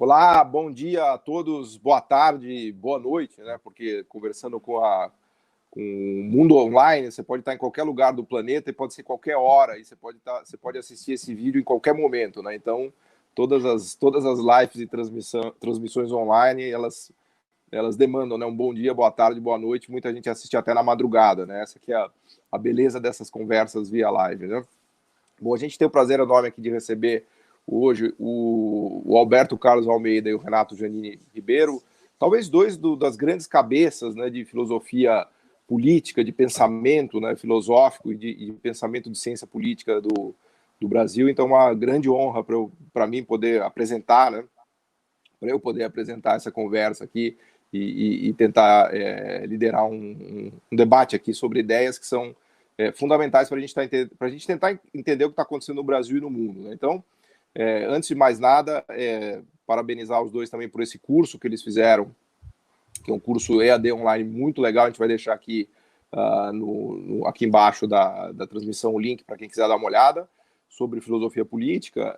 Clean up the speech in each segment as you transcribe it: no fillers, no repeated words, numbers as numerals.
Olá, bom dia a todos, boa tarde, boa noite, né? Porque conversando com o mundo online, você pode estar em qualquer lugar do planeta e pode ser qualquer hora, e você pode assistir esse vídeo em qualquer momento, né? Então, todas as lives e transmissões online, elas demandam, né? Um bom dia, boa tarde, boa noite. Muita gente assiste até na madrugada, né? Essa aqui é a beleza dessas conversas via live, né? Bom, a gente tem o prazer enorme aqui de receber hoje o Alberto Carlos Almeida e o Renato Giannini Ribeiro, talvez das grandes cabeças, né, de filosofia política, de pensamento, né, filosófico e de pensamento de ciência política do Brasil. Então, uma grande honra para mim poder apresentar, né, para eu poder apresentar essa conversa aqui e tentar liderar um debate aqui sobre ideias que são fundamentais para a gente tentar entender o que está acontecendo no Brasil e no mundo, né? Então, antes de mais nada, parabenizar os dois também por esse curso que eles fizeram, que é um curso EAD online muito legal. A gente vai deixar aqui, aqui embaixo da transmissão o link para quem quiser dar uma olhada sobre filosofia política,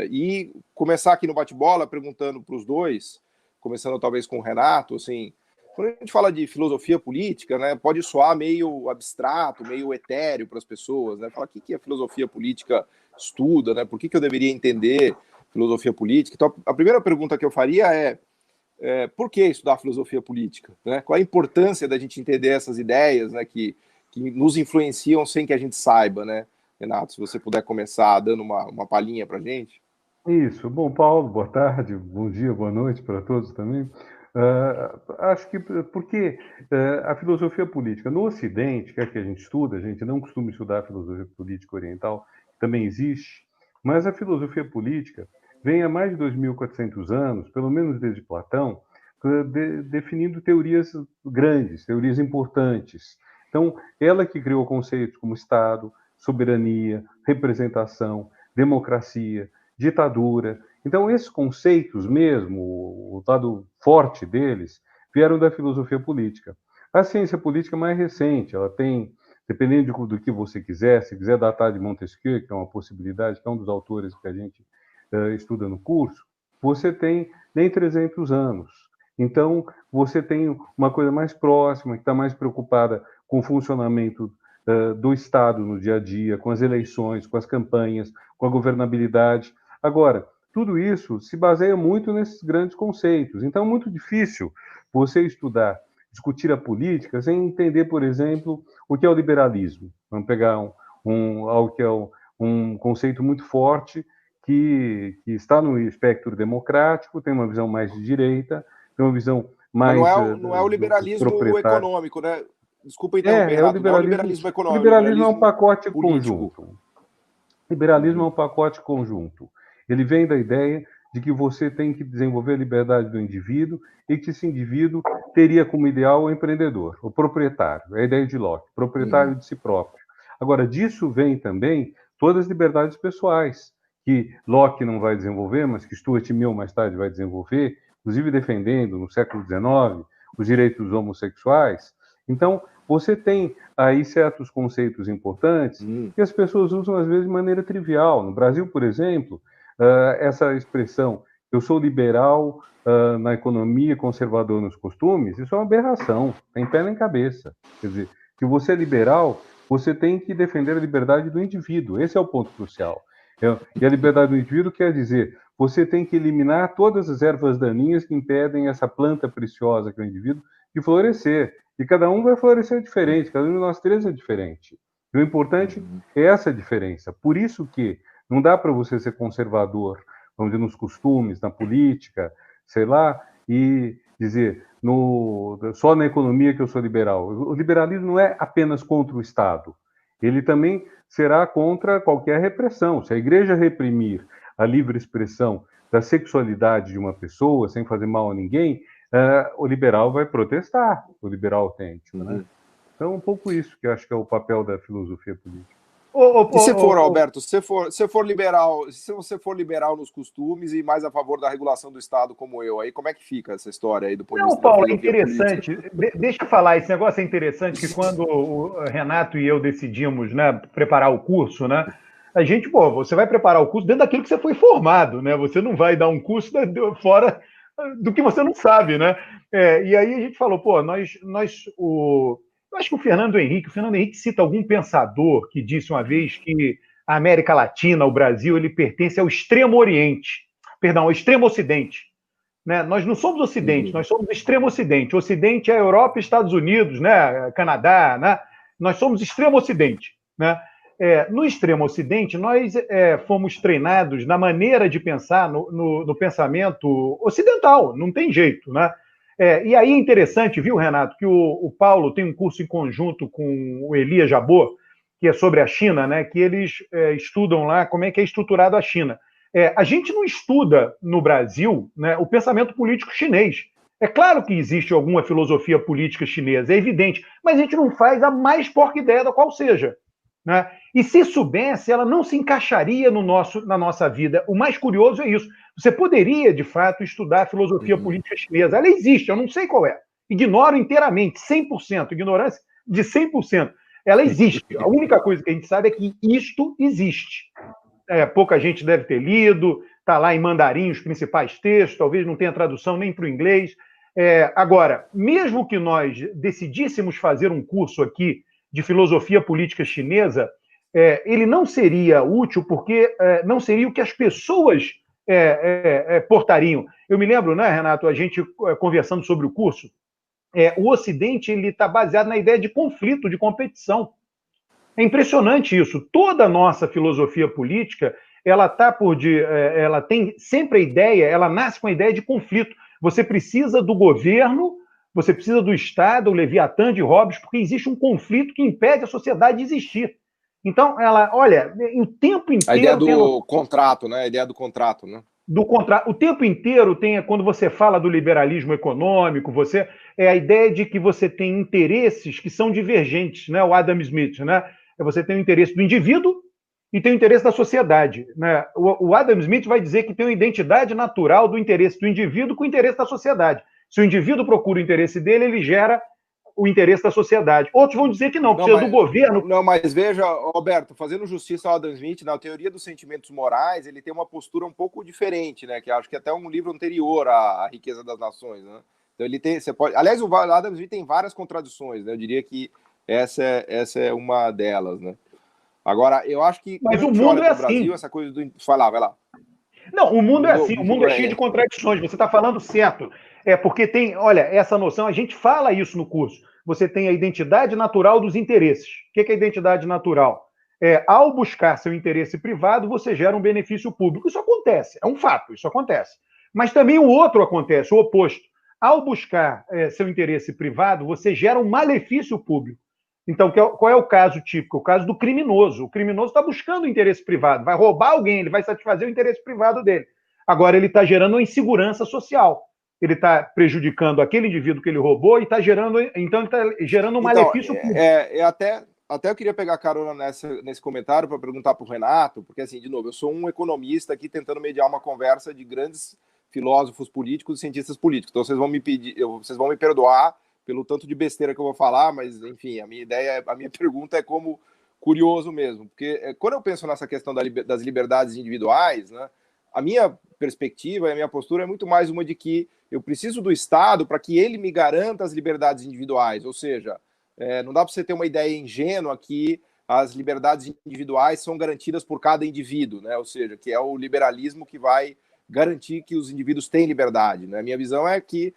e começar aqui no bate-bola perguntando para os dois, começando talvez com o Renato, assim, quando a gente fala de filosofia política, né, pode soar meio abstrato, meio etéreo para as pessoas, né? Falar o que a filosofia política estuda, né? Por que eu deveria entender filosofia política? Então, a primeira pergunta que eu faria por que estudar filosofia política, né? Qual a importância da gente entender essas ideias, né, que nos influenciam sem que a gente saiba, né? Renato, se você puder começar dando uma palhinha para a gente. Isso. Bom, Paulo, boa tarde, bom dia, boa noite para todos também. Acho que porque a filosofia política no Ocidente, que é que a gente estuda, a gente não costuma estudar a filosofia política oriental, que também existe, mas a filosofia política vem há mais de 2.400 anos, pelo menos desde Platão, definindo teorias grandes, teorias importantes. Então, ela que criou conceitos como Estado, soberania, representação, democracia, ditadura. Então, esses conceitos mesmo, o lado forte deles, vieram da filosofia política. A ciência política é mais recente, ela tem, dependendo do que você quiser, se quiser datar de Montesquieu, que é uma possibilidade, que é um dos autores que a gente estuda no curso, você tem nem 300 anos. Então, você tem uma coisa mais próxima, que está mais preocupada com o funcionamento do Estado no dia a dia, com as eleições, com as campanhas, com a governabilidade. Agora, tudo isso se baseia muito nesses grandes conceitos. Então, é muito difícil você estudar, discutir a política sem entender, por exemplo, o que é o liberalismo. Vamos pegar algo que é um conceito muito forte que está no espectro democrático, tem uma visão mais de direita, tem uma visão Mas mais não é o liberalismo proprietária. econômico, né? Desculpa interromper, É o Renato, não é o liberalismo. liberalismo O econômico, é o liberalismo é um liberalismo pacote político. conjunto. Liberalismo é um pacote conjunto. Ele vem da ideia de que você tem que desenvolver a liberdade do indivíduo e que esse indivíduo teria como ideal o empreendedor, o proprietário. É a ideia de Locke, proprietário de si próprio. Agora, disso vem também todas as liberdades pessoais, que Locke não vai desenvolver, mas que Stuart Mill mais tarde vai desenvolver, inclusive defendendo no século XIX os direitos homossexuais. Então, você tem aí certos conceitos importantes que as pessoas usam às vezes de maneira trivial. No Brasil, por exemplo, essa expressão "eu sou liberal na economia, conservador nos costumes", isso é uma aberração, tem pé nem cabeça. Quer dizer, se você é liberal, você tem que defender a liberdade do indivíduo. Esse é o ponto crucial. E a liberdade do indivíduo quer dizer, você tem que eliminar todas as ervas daninhas que impedem essa planta preciosa que é o indivíduo de florescer. E cada um vai florescer diferente, cada um de nós três é diferente. E o importante é essa diferença. Por isso que não dá para você ser conservador, vamos dizer, nos costumes, na política, sei lá, e dizer só na economia que eu sou liberal. O liberalismo não é apenas contra o Estado. Ele também será contra qualquer repressão. Se a igreja reprimir a livre expressão da sexualidade de uma pessoa, sem fazer mal a ninguém, o liberal vai protestar, o liberal autêntico, né? Então, um pouco isso que eu acho que é o papel da filosofia política. E se for, Alberto, se você for liberal nos costumes e mais a favor da regulação do Estado como eu, aí como é que fica essa história aí do ponto de vista da Paulo, é filosofia interessante. política? Deixa eu falar, esse negócio é interessante, que quando o Renato e eu decidimos, né, preparar o curso, né, A gente, pô, você vai preparar o curso dentro daquilo que você foi formado, né? Você não vai dar um curso fora do que você não sabe, né? E aí a gente falou, pô, eu acho que o Fernando Henrique cita algum pensador que disse uma vez que a América Latina, o Brasil, ele pertence ao Extremo Oriente, perdão, ao Extremo Ocidente. Né? Nós não somos Ocidente, nós somos Extremo Ocidente. O Ocidente é a Europa e Estados Unidos, né? Canadá, né? Nós somos Extremo Ocidente. Né? No Extremo Ocidente, nós fomos treinados na maneira de pensar, no pensamento ocidental, não tem jeito. Né? E aí é interessante, viu, Renato, que o Paulo tem um curso em conjunto com o Elias Jabor, que é sobre a China, né? Que eles estudam lá como é que é estruturado a China. A gente não estuda no Brasil, né, o pensamento político chinês. É claro que existe alguma filosofia política chinesa, é evidente, mas a gente não faz a mais porca ideia da qual seja. Né? E se soubesse, ela não se encaixaria na nossa vida. O mais curioso é isso. Você poderia, de fato, estudar a filosofia política chinesa. Ela existe, eu não sei qual é. Ignoro inteiramente, 100%, ignorância de 100%. Ela existe. A única coisa que a gente sabe é que isto existe. Pouca gente deve ter lido, está lá em mandarim os principais textos, talvez não tenha tradução nem para o inglês. Agora, mesmo que nós decidíssemos fazer um curso aqui de filosofia política chinesa, ele não seria útil porque não seria o que as pessoas portariam. Eu me lembro, né, Renato, a gente conversando sobre o curso, o Ocidente está baseado na ideia de conflito, de competição. É impressionante isso. Toda a nossa filosofia política, ela tem sempre a ideia, ela nasce com a ideia de conflito. Você precisa do governo, você precisa do Estado, o Leviatã de Hobbes, porque existe um conflito que impede a sociedade de existir. Então, olha, o tempo inteiro... A ideia do contrato, né? A ideia do contrato, né? Do contrato. O tempo inteiro quando você fala do liberalismo econômico, a ideia de que você tem interesses que são divergentes, né? O Adam Smith, né? Você tem o interesse do indivíduo e tem o interesse da sociedade. Né? O Adam Smith vai dizer que tem uma identidade natural do interesse do indivíduo com o interesse da sociedade. Se o indivíduo procura o interesse dele, ele gera o interesse da sociedade. Outros vão dizer que não, precisa do governo. Não, mas veja, Roberto, fazendo justiça ao Adam Smith, na teoria dos sentimentos morais, ele tem uma postura um pouco diferente, né? Que acho que até um livro anterior à Riqueza das Nações, né? Então ele tem, aliás, o Adam Smith tem várias contradições, né? Eu diria que essa é uma delas, né? Agora, eu acho que... Mas o mundo é assim. Brasil, essa coisa do... Vai lá. Não, o mundo é assim, o mundo é cheio de contradições, você está falando certo. Porque tem, olha, essa noção, a gente fala isso no curso. Você tem a identidade natural dos interesses. O que é a identidade natural? Ao buscar seu interesse privado, você gera um benefício público. Isso acontece, é um fato, isso acontece. Mas também o outro acontece, o oposto. Ao buscar seu interesse privado, você gera um malefício público. Então, qual é o caso típico? O caso do criminoso. O criminoso está buscando o interesse privado, vai roubar alguém, ele vai satisfazer o interesse privado dele. Agora, ele está gerando uma insegurança social. Ele está prejudicando aquele indivíduo que ele roubou e está gerando, um malefício público. Até eu queria pegar carona nesse comentário para perguntar para o Renato, porque, assim, de novo, eu sou um economista aqui tentando mediar uma conversa de grandes filósofos políticos e cientistas políticos. Então, vocês vão me perdoar pelo tanto de besteira que eu vou falar, mas, enfim, a minha pergunta é como curioso mesmo, porque quando eu penso nessa questão das liberdades individuais, né, a minha perspectiva e a minha postura é muito mais uma de que eu preciso do Estado para que ele me garanta as liberdades individuais, ou seja, não dá para você ter uma ideia ingênua que as liberdades individuais são garantidas por cada indivíduo, né, ou seja, que é o liberalismo que vai garantir que os indivíduos têm liberdade, né? A minha visão é que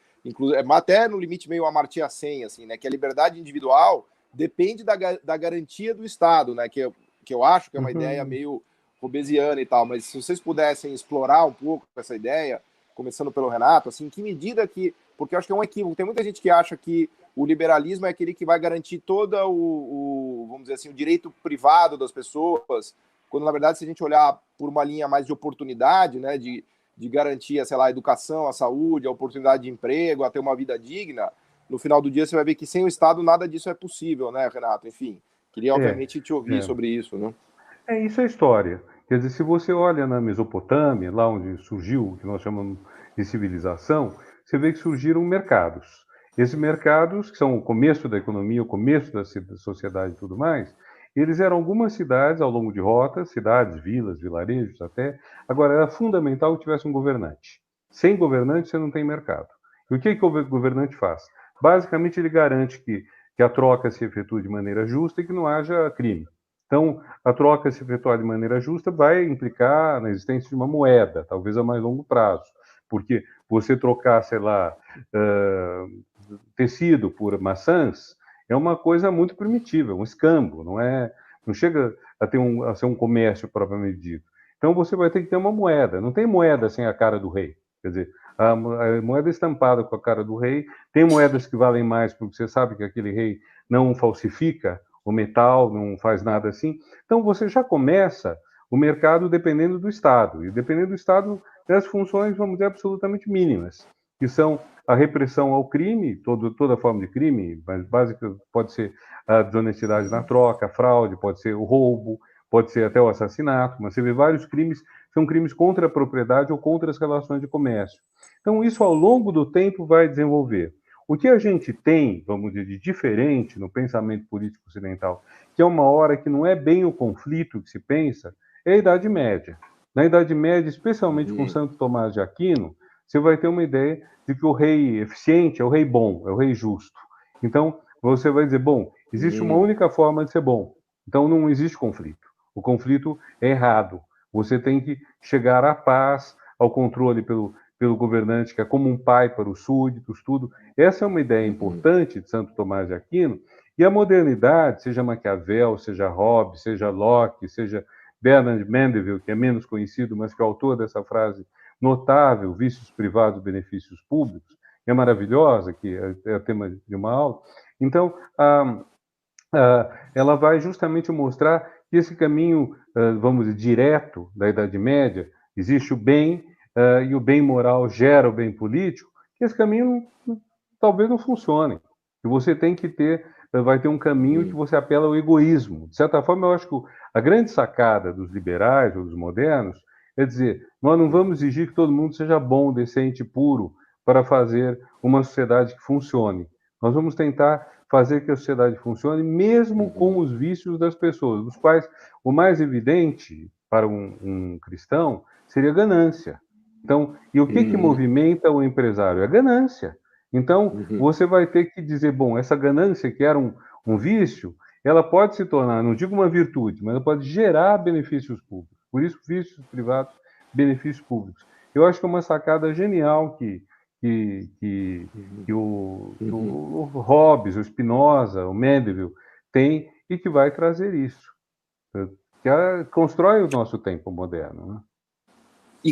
até no limite meio Amartya Sen, assim, né, que a liberdade individual depende da garantia do Estado, né, que eu acho que é uma ideia meio hobbesiana e tal, mas se vocês pudessem explorar um pouco essa ideia, começando pelo Renato, assim, em que medida porque eu acho que é um equívoco, tem muita gente que acha que o liberalismo é aquele que vai garantir todo vamos dizer assim, o direito privado das pessoas, quando na verdade se a gente olhar por uma linha mais de oportunidade, né, de garantir, sei lá, a educação, a saúde, a oportunidade de emprego, a ter uma vida digna, no final do dia você vai ver que sem o Estado nada disso é possível, né, Renato? Enfim, queria obviamente te ouvir sobre isso, né? Isso é história. Quer dizer, se você olha na Mesopotâmia, lá onde surgiu o que nós chamamos de civilização, você vê que surgiram mercados. Esses mercados, que são o começo da economia, o começo da sociedade e tudo mais, Eles eram algumas cidades ao longo de rotas, cidades, vilas, vilarejos até. Agora, era fundamental que tivesse um governante. Sem governante, você não tem mercado. E o que o governante faz? Basicamente, ele garante que a troca se efetue de maneira justa e que não haja crime. Então, a troca se efetuar de maneira justa vai implicar na existência de uma moeda, talvez a mais longo prazo. Porque você trocar, sei lá, tecido por maçãs é uma coisa muito primitiva, um escambo, não chega a ser um comércio propriamente dito. Então, você vai ter que ter uma moeda. Não tem moeda sem a cara do rei. Quer dizer, a moeda estampada com a cara do rei. Tem moedas que valem mais porque você sabe que aquele rei não falsifica o metal, não faz nada assim. Então, você já começa o mercado dependendo do Estado. E dependendo do Estado, tem as funções, vamos dizer, absolutamente mínimas, que são a repressão ao crime, toda forma de crime, mas básica pode ser a desonestidade na troca, a fraude, pode ser o roubo, pode ser até o assassinato, mas você vê vários crimes, são crimes contra a propriedade ou contra as relações de comércio. Então, isso ao longo do tempo vai desenvolver. O que a gente tem, vamos dizer, de diferente no pensamento político ocidental, que é uma hora que não é bem o conflito que se pensa, é a Idade Média. Na Idade Média, especialmente com Santo Tomás de Aquino, você vai ter uma ideia de que o rei eficiente é o rei bom, é o rei justo. Então, você vai dizer, bom, existe uma única forma de ser bom. Então, não existe conflito. O conflito é errado. Você tem que chegar à paz, ao controle pelo governante, que é como um pai para os súditos, tudo. Essa é uma ideia importante de Santo Tomás de Aquino. E a modernidade, seja Maquiavel, seja Hobbes, seja Locke, seja Bernard Mandeville, que é menos conhecido, mas que é o autor dessa frase notável, vícios privados, benefícios públicos, que é maravilhosa, que é o tema de uma aula. Então, ela vai justamente mostrar que esse caminho, vamos dizer, direto da Idade Média, existe o bem, e o bem moral gera o bem político, que esse caminho talvez não funcione. Que você tem que ter, vai ter um caminho que você apela ao egoísmo. De certa forma, eu acho que a grande sacada dos liberais ou dos modernos é dizer, nós não vamos exigir que todo mundo seja bom, decente, puro, para fazer uma sociedade que funcione. Nós vamos tentar fazer que a sociedade funcione, mesmo com os vícios das pessoas, dos quais o mais evidente para um cristão seria a ganância. Então, e o que movimenta o empresário? É a ganância. Então, você vai ter que dizer, bom, essa ganância que era um vício, ela pode se tornar, não digo uma virtude, mas ela pode gerar benefícios públicos. Por isso, vícios privados, benefícios públicos. Eu acho que é uma sacada genial que o Hobbes, o Spinoza, o Mandeville tem e que vai trazer isso. Que constrói o nosso tempo moderno, né?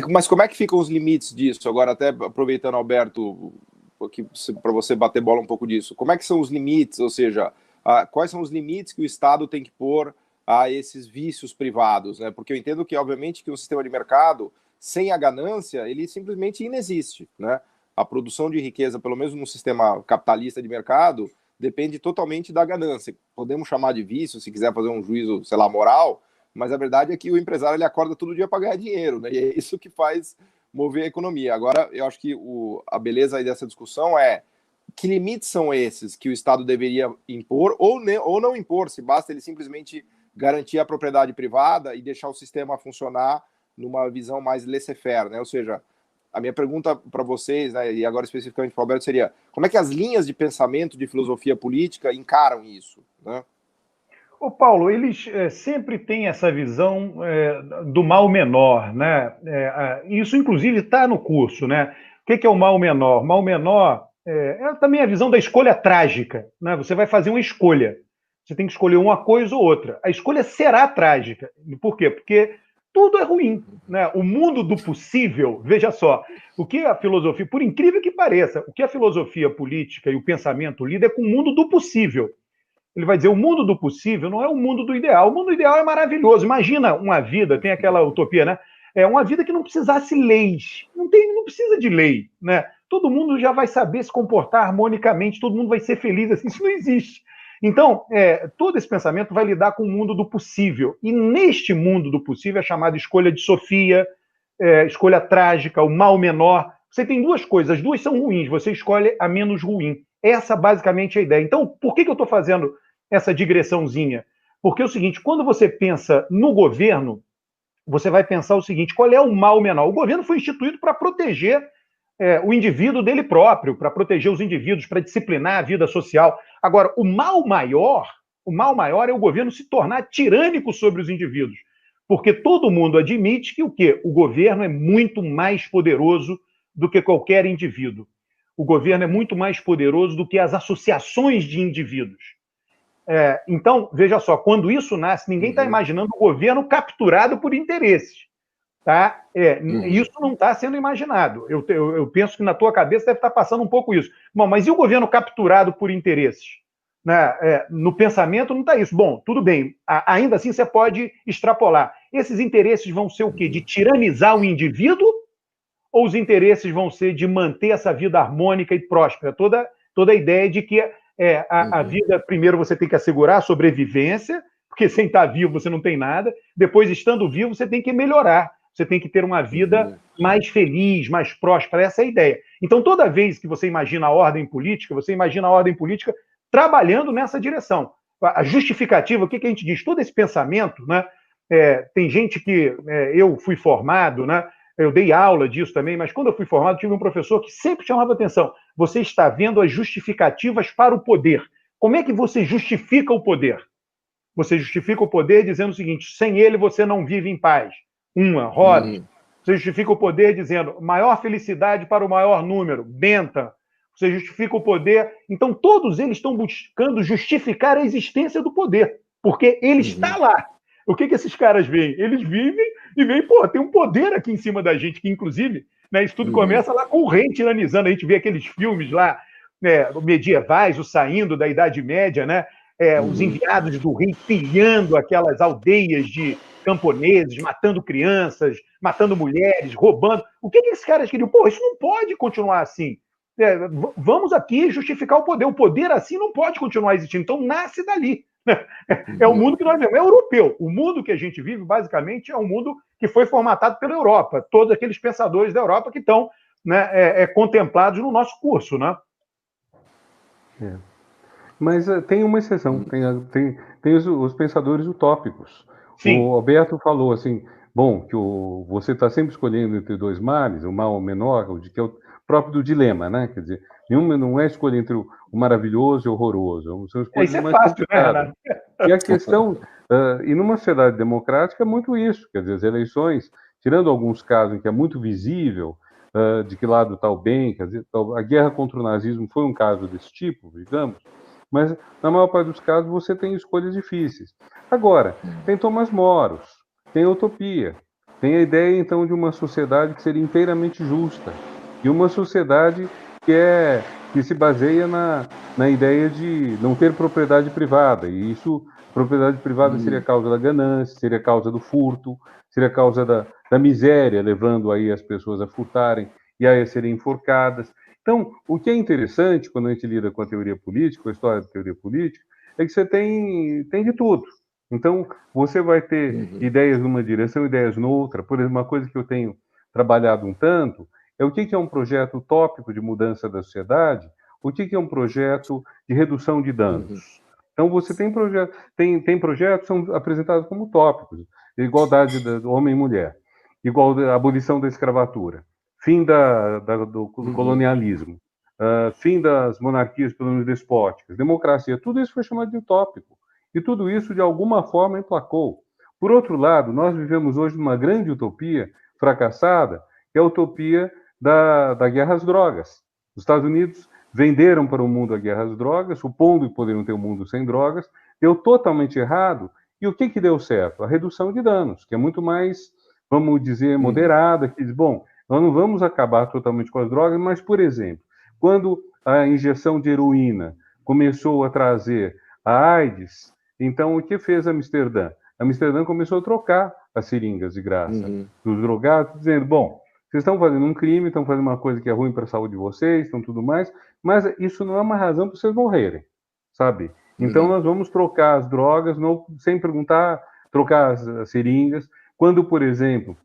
Mas como é que ficam os limites disso? Agora, até aproveitando, Alberto, para você bater bola um pouco disso. Como é que são os limites? Ou seja, quais são os limites que o Estado tem que pôr a esses vícios privados, né? Porque eu entendo que, obviamente, que um sistema de mercado, sem a ganância, ele simplesmente inexiste, né? A produção de riqueza, pelo menos no sistema capitalista de mercado, depende totalmente da ganância. Podemos chamar de vício, se quiser fazer um juízo, sei lá, moral, mas a verdade é que o empresário ele acorda todo dia para ganhar dinheiro, né? E é isso que faz mover a economia. Agora, eu acho que a beleza aí dessa discussão é que limites são esses que o Estado deveria impor ou não impor, se basta ele simplesmente garantir a propriedade privada e deixar o sistema funcionar numa visão mais laissez-faire, né? Ou seja, a minha pergunta para vocês, né, e agora especificamente para o Alberto, seria como é que as linhas de pensamento de filosofia política encaram isso, né? Ô Paulo, eles sempre têm essa visão do mal menor, né? Isso, inclusive, está no curso, né? O que é o mal menor? O mal menor é também a visão da escolha trágica, né? Você vai fazer uma escolha. Você tem que escolher uma coisa ou outra. A escolha será trágica. Por quê? Porque tudo é ruim, né? O mundo do possível, veja só, o que a filosofia, por incrível que pareça, o que a filosofia política e o pensamento lida é com o mundo do possível. Ele vai dizer, o mundo do possível não é o mundo do ideal. O mundo ideal é maravilhoso. Imagina uma vida, tem aquela utopia, né? Uma vida que não precisasse leis. Não precisa de lei, né? Todo mundo já vai saber se comportar harmonicamente, todo mundo vai ser feliz, assim, isso não existe. Então, todo esse pensamento vai lidar com o mundo do possível. E neste mundo do possível é chamado escolha de Sofia, escolha trágica, o mal menor. Você tem duas coisas, as duas são ruins, você escolhe a menos ruim. Essa basicamente é a ideia. Então, por que eu estou fazendo essa digressãozinha? Porque é o seguinte, quando você pensa no governo, você vai pensar o seguinte, qual é o mal menor? O governo foi instituído para proteger o indivíduo dele próprio, para proteger os indivíduos, para disciplinar a vida social. Agora, o mal maior é o governo se tornar tirânico sobre os indivíduos. Porque todo mundo admite que o quê? O governo é muito mais poderoso do que qualquer indivíduo. O governo é muito mais poderoso do que as associações de indivíduos. Então, veja só, quando isso nasce, ninguém está imaginando o governo capturado por interesses. Tá? Isso não está sendo imaginado. Eu penso que na tua cabeça deve estar passando um pouco isso. Bom, mas e o governo capturado por interesses? Né? No pensamento não está isso. Bom, tudo bem, ainda assim você pode extrapolar. Esses interesses vão ser o quê? De tiranizar o indivíduo? Ou os interesses vão ser de manter essa vida harmônica e próspera? Toda a ideia de que a vida, primeiro você tem que assegurar a sobrevivência, porque sem estar vivo você não tem nada. Depois, estando vivo, você tem que melhorar. Você tem que ter uma vida mais feliz, mais próspera. Essa é a ideia. Então, toda vez que você imagina a ordem política, você imagina a ordem política trabalhando nessa direção. A justificativa, o que a gente diz? Todo esse pensamento, né? Tem gente que... eu fui formado, né? Eu dei aula disso também, mas quando eu fui formado, tive um professor que sempre chamava atenção. Você está vendo as justificativas para o poder. Como é que você justifica o poder? Você justifica o poder dizendo o seguinte, sem ele você não vive em paz. Rosa. Você justifica o poder dizendo maior felicidade para o maior número. Benta. Você justifica o poder. Então, todos eles estão buscando justificar a existência do poder, porque ele está lá. O que esses caras veem? Eles vivem e veem, pô, tem um poder aqui em cima da gente, que inclusive, né, isso tudo começa lá com o rei tiranizando. A gente vê aqueles filmes lá, medievais, o Saindo da Idade Média, né? Os enviados do rei pilhando aquelas aldeias de camponeses, matando crianças, matando mulheres, roubando. O que esses caras queriam? Pô, isso não pode continuar assim. Vamos aqui justificar o poder. O poder assim não pode continuar existindo. Então, nasce dali. É o mundo que nós vivemos. É europeu. O mundo que a gente vive, basicamente, é um mundo que foi formatado pela Europa. Todos aqueles pensadores da Europa que estão, né, contemplados no nosso curso, né? Mas tem uma exceção. Tem os pensadores utópicos. Sim. O Alberto falou assim, bom, que você está sempre escolhendo entre dois males, o mal menor, que é o próprio do dilema, né? Quer dizer, nenhuma não é escolha entre o maravilhoso e o horroroso. São escolhas mais complicadas. Né? E a questão, e numa sociedade democrática é muito isso, quer dizer, as eleições, tirando alguns casos em que é muito visível de que lado está o bem, quer dizer, a guerra contra o nazismo foi um caso desse tipo, digamos, mas na maior parte dos casos você tem escolhas difíceis. Agora, tem Tomás Moros, tem a utopia, tem a ideia então de uma sociedade que seria inteiramente justa, e uma sociedade que se baseia na ideia de não ter propriedade privada, e isso, propriedade privada seria causa da ganância, seria causa do furto, seria causa da miséria, levando aí as pessoas a furtarem e a serem enforcadas. Então, o que é interessante quando a gente lida com a teoria política, com a história da teoria política, é que você tem de tudo. Então, você vai ter ideias numa direção, ideias noutra. Por exemplo, uma coisa que eu tenho trabalhado um tanto é o que é um projeto utópico de mudança da sociedade, o que é um projeto de redução de danos. Então, você tem projetos que são apresentados como utópicos, igualdade do homem e mulher, abolição da escravatura, fim do colonialismo, fim das monarquias pelo menos despóticas, democracia, tudo isso foi chamado de utópico. E tudo isso, de alguma forma, emplacou. Por outro lado, nós vivemos hoje numa grande utopia fracassada, que é a utopia da guerra às drogas. Os Estados Unidos venderam para o mundo a guerra às drogas, supondo que poderiam ter um mundo sem drogas, deu totalmente errado. E o que deu certo? A redução de danos, que é muito mais, vamos dizer, moderada, que diz, bom, nós não vamos acabar totalmente com as drogas, mas, por exemplo, quando a injeção de heroína começou a trazer a AIDS, então o que fez Amsterdã? Amsterdã começou a trocar as seringas de graça dos drogados, dizendo, bom, vocês estão fazendo um crime, estão fazendo uma coisa que é ruim para a saúde de vocês, estão tudo mais, mas isso não é uma razão para vocês morrerem, sabe? Então nós vamos trocar as drogas, sem perguntar, trocar as seringas. Quando, por exemplo,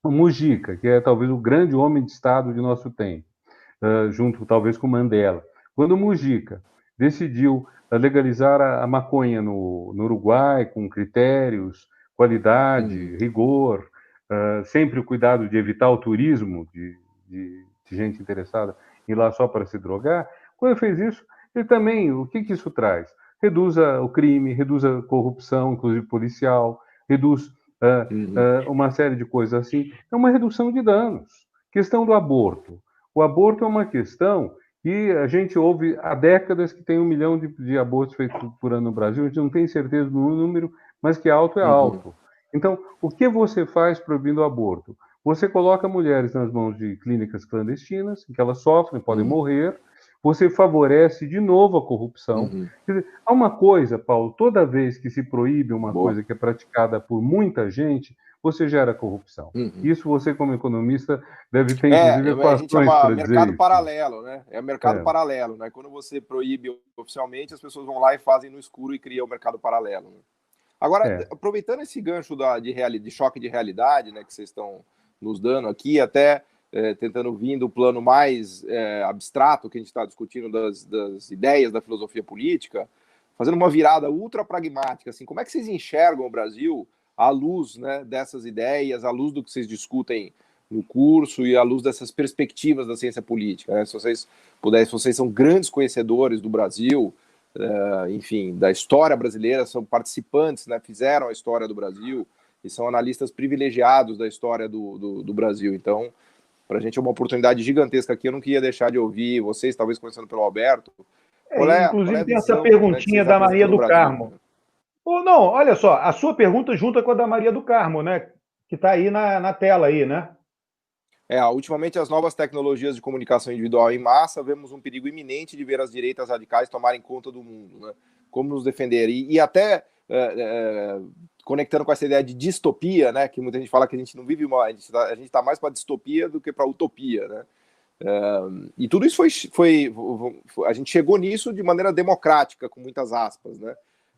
o Mujica, que é talvez o grande homem de Estado de nosso tempo, junto talvez com Mandela, quando o Mujica decidiu legalizar a maconha no Uruguai, com critérios, qualidade, rigor, sempre o cuidado de evitar o turismo de gente interessada em ir lá só para se drogar. Quando ele fez isso, ele também, o que isso traz? Reduz o crime, reduz a corrupção, inclusive policial, reduz uma série de coisas assim. É uma redução de danos. Questão do aborto. O aborto é uma questão que a gente ouve há décadas que tem 1 milhão de abortos feitos por ano no Brasil. A gente não tem certeza do número, mas que alto é alto. Então, o que você faz proibindo o aborto? Você coloca mulheres nas mãos de clínicas clandestinas, em que elas sofrem, podem morrer. Você favorece de novo a corrupção. Quer dizer, há uma coisa, Paulo, toda vez que se proíbe uma coisa que é praticada por muita gente, você gera corrupção. Isso você, como economista, deve ter, inclusive, a gente chama para mercado dizer paralelo, né? É mercado paralelo, né? Quando você proíbe oficialmente, as pessoas vão lá e fazem no escuro e criam o mercado paralelo. Né? Agora, aproveitando esse gancho de choque de realidade, né, que vocês estão nos dando aqui, até tentando vir do plano mais abstrato que a gente está discutindo das ideias da filosofia política, fazendo uma virada ultra pragmática, assim, como é que vocês enxergam o Brasil à luz, né, dessas ideias, à luz do que vocês discutem no curso e à luz dessas perspectivas da ciência política, né? Se vocês pudessem, vocês são grandes conhecedores do Brasil, enfim, da história brasileira, são participantes, né, fizeram a história do Brasil e são analistas privilegiados da história do Brasil. Então, para a gente é uma oportunidade gigantesca aqui. Eu não queria deixar de ouvir vocês, talvez começando pelo Alberto. Qual é a tem essa visão, perguntinha, né, da Maria do Brasil, Carmo. né? Ou não, olha só, a sua pergunta junta com a da Maria do Carmo, né? Que está aí na tela aí, né? Ultimamente, as novas tecnologias de comunicação individual em massa, vemos um perigo iminente de ver as direitas radicais tomarem conta do mundo, né? Como nos defender? E até conectando com essa ideia de distopia, né? Que muita gente fala que a gente não vive a gente está mais para distopia do que para utopia, né? E tudo isso a gente chegou nisso de maneira democrática, com muitas aspas, né?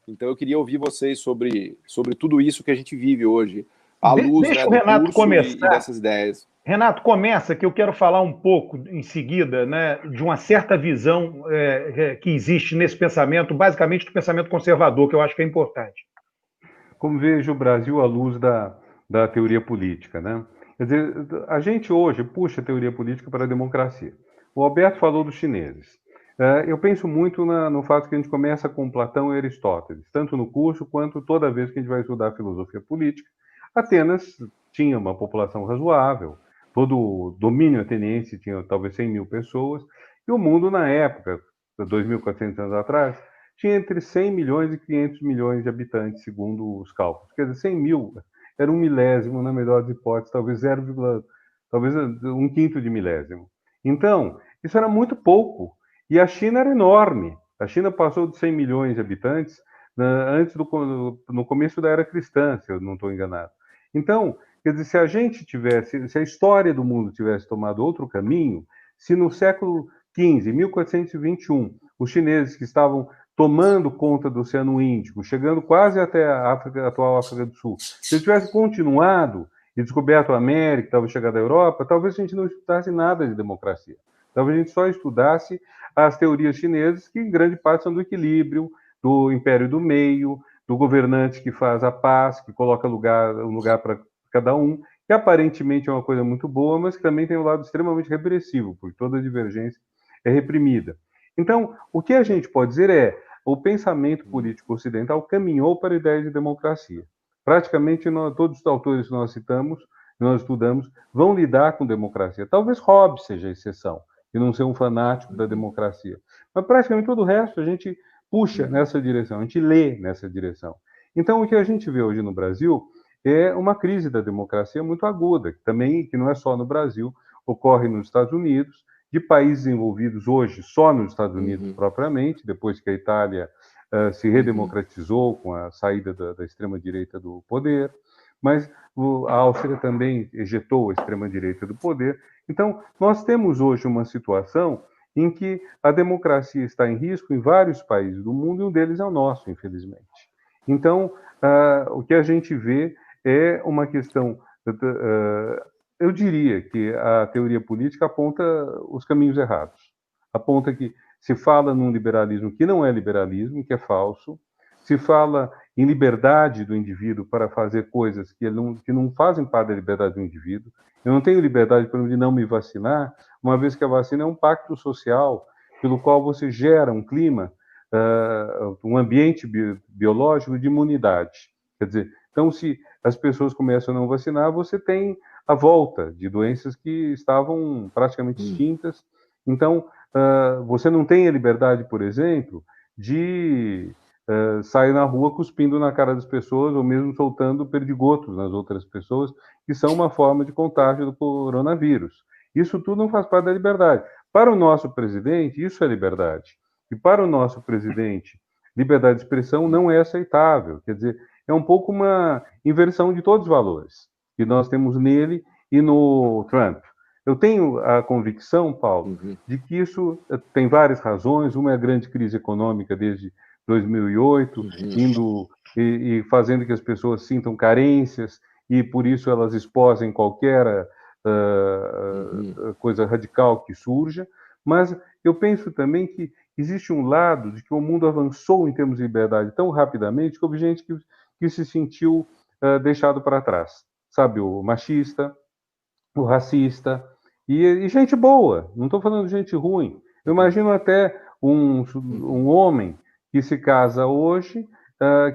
Então eu queria ouvir vocês sobre tudo isso que a gente vive hoje, à luz, Deixa né, o do Renato curso começar. e dessas ideias. Renato, começa, que eu quero falar um pouco em seguida, né, de uma certa visão que existe nesse pensamento, basicamente do pensamento conservador, que eu acho que é importante. Como vejo o Brasil à luz da teoria política, né? Quer dizer, a gente hoje puxa a teoria política para a democracia. O Alberto falou dos chineses. Eu penso muito no fato que a gente começa com Platão e Aristóteles, tanto no curso quanto toda vez que a gente vai estudar filosofia política. Atenas tinha uma população razoável, todo o domínio ateniense tinha talvez 100 mil pessoas, e o mundo na época, 2.400 anos atrás, tinha entre 100 milhões e 500 milhões de habitantes, segundo os cálculos. Quer dizer, 100 mil era 1/1000, na melhor das hipóteses, talvez talvez 1/5 de milésimo. Então, isso era muito pouco. E a China era enorme. A China passou de 100 milhões de habitantes no começo da era cristã, se eu não estou enganado. Então, quer dizer, se a história do mundo tivesse tomado outro caminho, se no século XV, 1421, os chineses que estavam tomando conta do Oceano Índico, chegando quase até a atual África do Sul, se eles tivessem continuado e descoberto a América, talvez chegado à Europa, talvez a gente não estudasse nada de democracia. Talvez a gente só estudasse as teorias chinesas, que em grande parte são do equilíbrio, do império do meio, do governante que faz a paz, que coloca um lugar para cada um, que aparentemente é uma coisa muito boa, mas que também tem um lado extremamente repressivo, porque toda divergência é reprimida. Então, o que a gente pode dizer é o pensamento político ocidental caminhou para a ideia de democracia. Praticamente todos os autores que nós citamos, que nós estudamos, vão lidar com democracia. Talvez Hobbes seja a exceção, e não ser um fanático da democracia. Mas praticamente todo o resto a gente puxa nessa direção, a gente lê nessa direção. Então, o que a gente vê hoje no Brasil é uma crise da democracia muito aguda, que não é só no Brasil, ocorre nos Estados Unidos, de países envolvidos hoje só nos Estados Unidos propriamente, depois que a Itália se redemocratizou com a saída da extrema-direita do poder, mas a Áustria também ejetou a extrema-direita do poder. Então, nós temos hoje uma situação em que a democracia está em risco em vários países do mundo, e um deles é o nosso, infelizmente. Então, o que a gente vê é uma questão... eu diria que a teoria política aponta os caminhos errados. Aponta que se fala num liberalismo que não é liberalismo, que é falso, se fala em liberdade do indivíduo para fazer coisas que não fazem parte da liberdade do indivíduo. Eu não tenho liberdade, por exemplo, de não me vacinar, uma vez que a vacina é um pacto social pelo qual você gera um clima, um ambiente biológico de imunidade. Quer dizer, então, se as pessoas começam a não vacinar, você tem a volta de doenças que estavam praticamente extintas. Então, você não tem a liberdade, por exemplo, de sair na rua cuspindo na cara das pessoas ou mesmo soltando perdigotos nas outras pessoas, que são uma forma de contágio do coronavírus. Isso tudo não faz parte da liberdade. Para o nosso presidente, isso é liberdade. E para o nosso presidente, liberdade de expressão não é aceitável. Quer dizer, é um pouco uma inversão de todos os valores que nós temos nele e no Trump. Eu tenho a convicção, Paulo, de que isso tem várias razões. Uma é a grande crise econômica desde 2008, indo e fazendo que as pessoas sintam carências e, por isso, elas esposem qualquer coisa radical que surja. Mas eu penso também que existe um lado de que o mundo avançou em termos de liberdade tão rapidamente que houve gente que se sentiu deixado para trás. Sabe, o machista, o racista, e gente boa, não estou falando de gente ruim. Eu imagino até um homem que se casa hoje,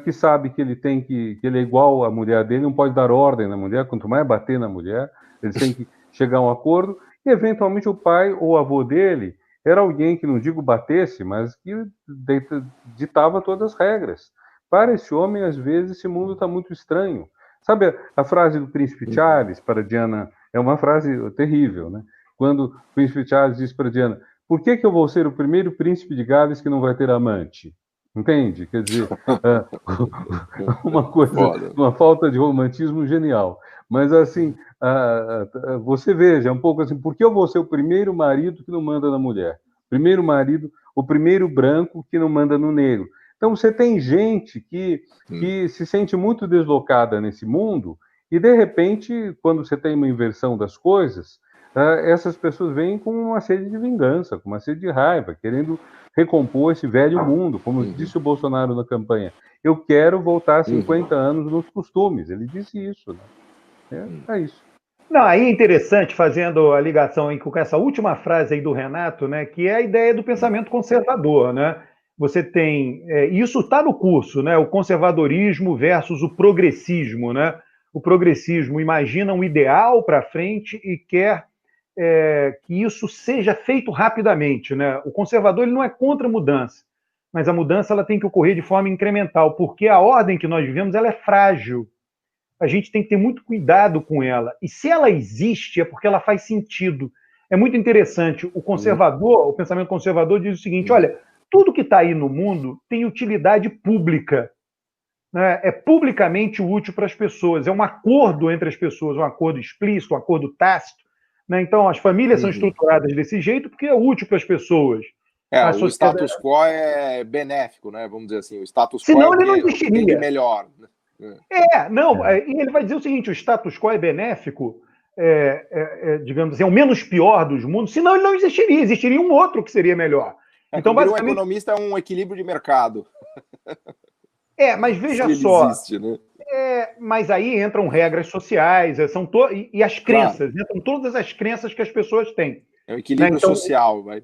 que sabe que que ele é igual à mulher dele, não pode dar ordem na mulher, quanto mais bater na mulher, eles têm que chegar a um acordo, e eventualmente o pai ou o avô dele era alguém que, não digo batesse, mas que ditava todas as regras. Para esse homem, às vezes, esse mundo está muito estranho. Sabe a frase do Príncipe Charles para Diana? É uma frase terrível, né? Quando o Príncipe Charles diz para Diana: por que eu vou ser o primeiro príncipe de Gales que não vai ter amante? Entende? Quer dizer, uma coisa, uma falta de romantismo genial. Mas, assim, você veja, é um pouco assim, por que eu vou ser o primeiro marido que não manda na mulher? Primeiro marido, o primeiro branco que não manda no negro. Então, você tem gente que se sente muito deslocada nesse mundo e, de repente, quando você tem uma inversão das coisas, essas pessoas vêm com uma sede de vingança, com uma sede de raiva, querendo recompor esse velho mundo, como disse o Bolsonaro na campanha. Eu quero voltar 50 anos nos costumes. Ele disse isso, né? É isso. Não, aí é interessante, fazendo a ligação aí com essa última frase aí do Renato, né, que é a ideia do pensamento conservador, né? Você tem, isso está no curso, né? O conservadorismo versus o progressismo, né? O progressismo imagina um ideal para frente e quer que isso seja feito rapidamente, né? O conservador ele não é contra a mudança, mas a mudança ela tem que ocorrer de forma incremental, porque a ordem que nós vivemos ela é frágil. A gente tem que ter muito cuidado com ela. E se ela existe, é porque ela faz sentido. É muito interessante. O conservador, o pensamento conservador diz o seguinte: olha, tudo que está aí no mundo tem utilidade pública. Né? É publicamente útil para as pessoas. É um acordo entre as pessoas, um acordo explícito, um acordo tácito. Né? Então, as famílias são estruturadas desse jeito porque é útil para as pessoas. O status quo é benéfico, né? Vamos dizer assim. O status quo senão ele não existiria. Melhor. E ele vai dizer o seguinte: o status quo é benéfico, digamos assim, é o menos pior dos mundos, senão ele não existiria. Existiria um outro que seria melhor. Então, basicamente, um economista é um equilíbrio de mercado. Mas veja só. Existe, né? Mas aí entram regras sociais, e as crenças, entram todas as crenças que as pessoas têm. É um equilíbrio social, vai.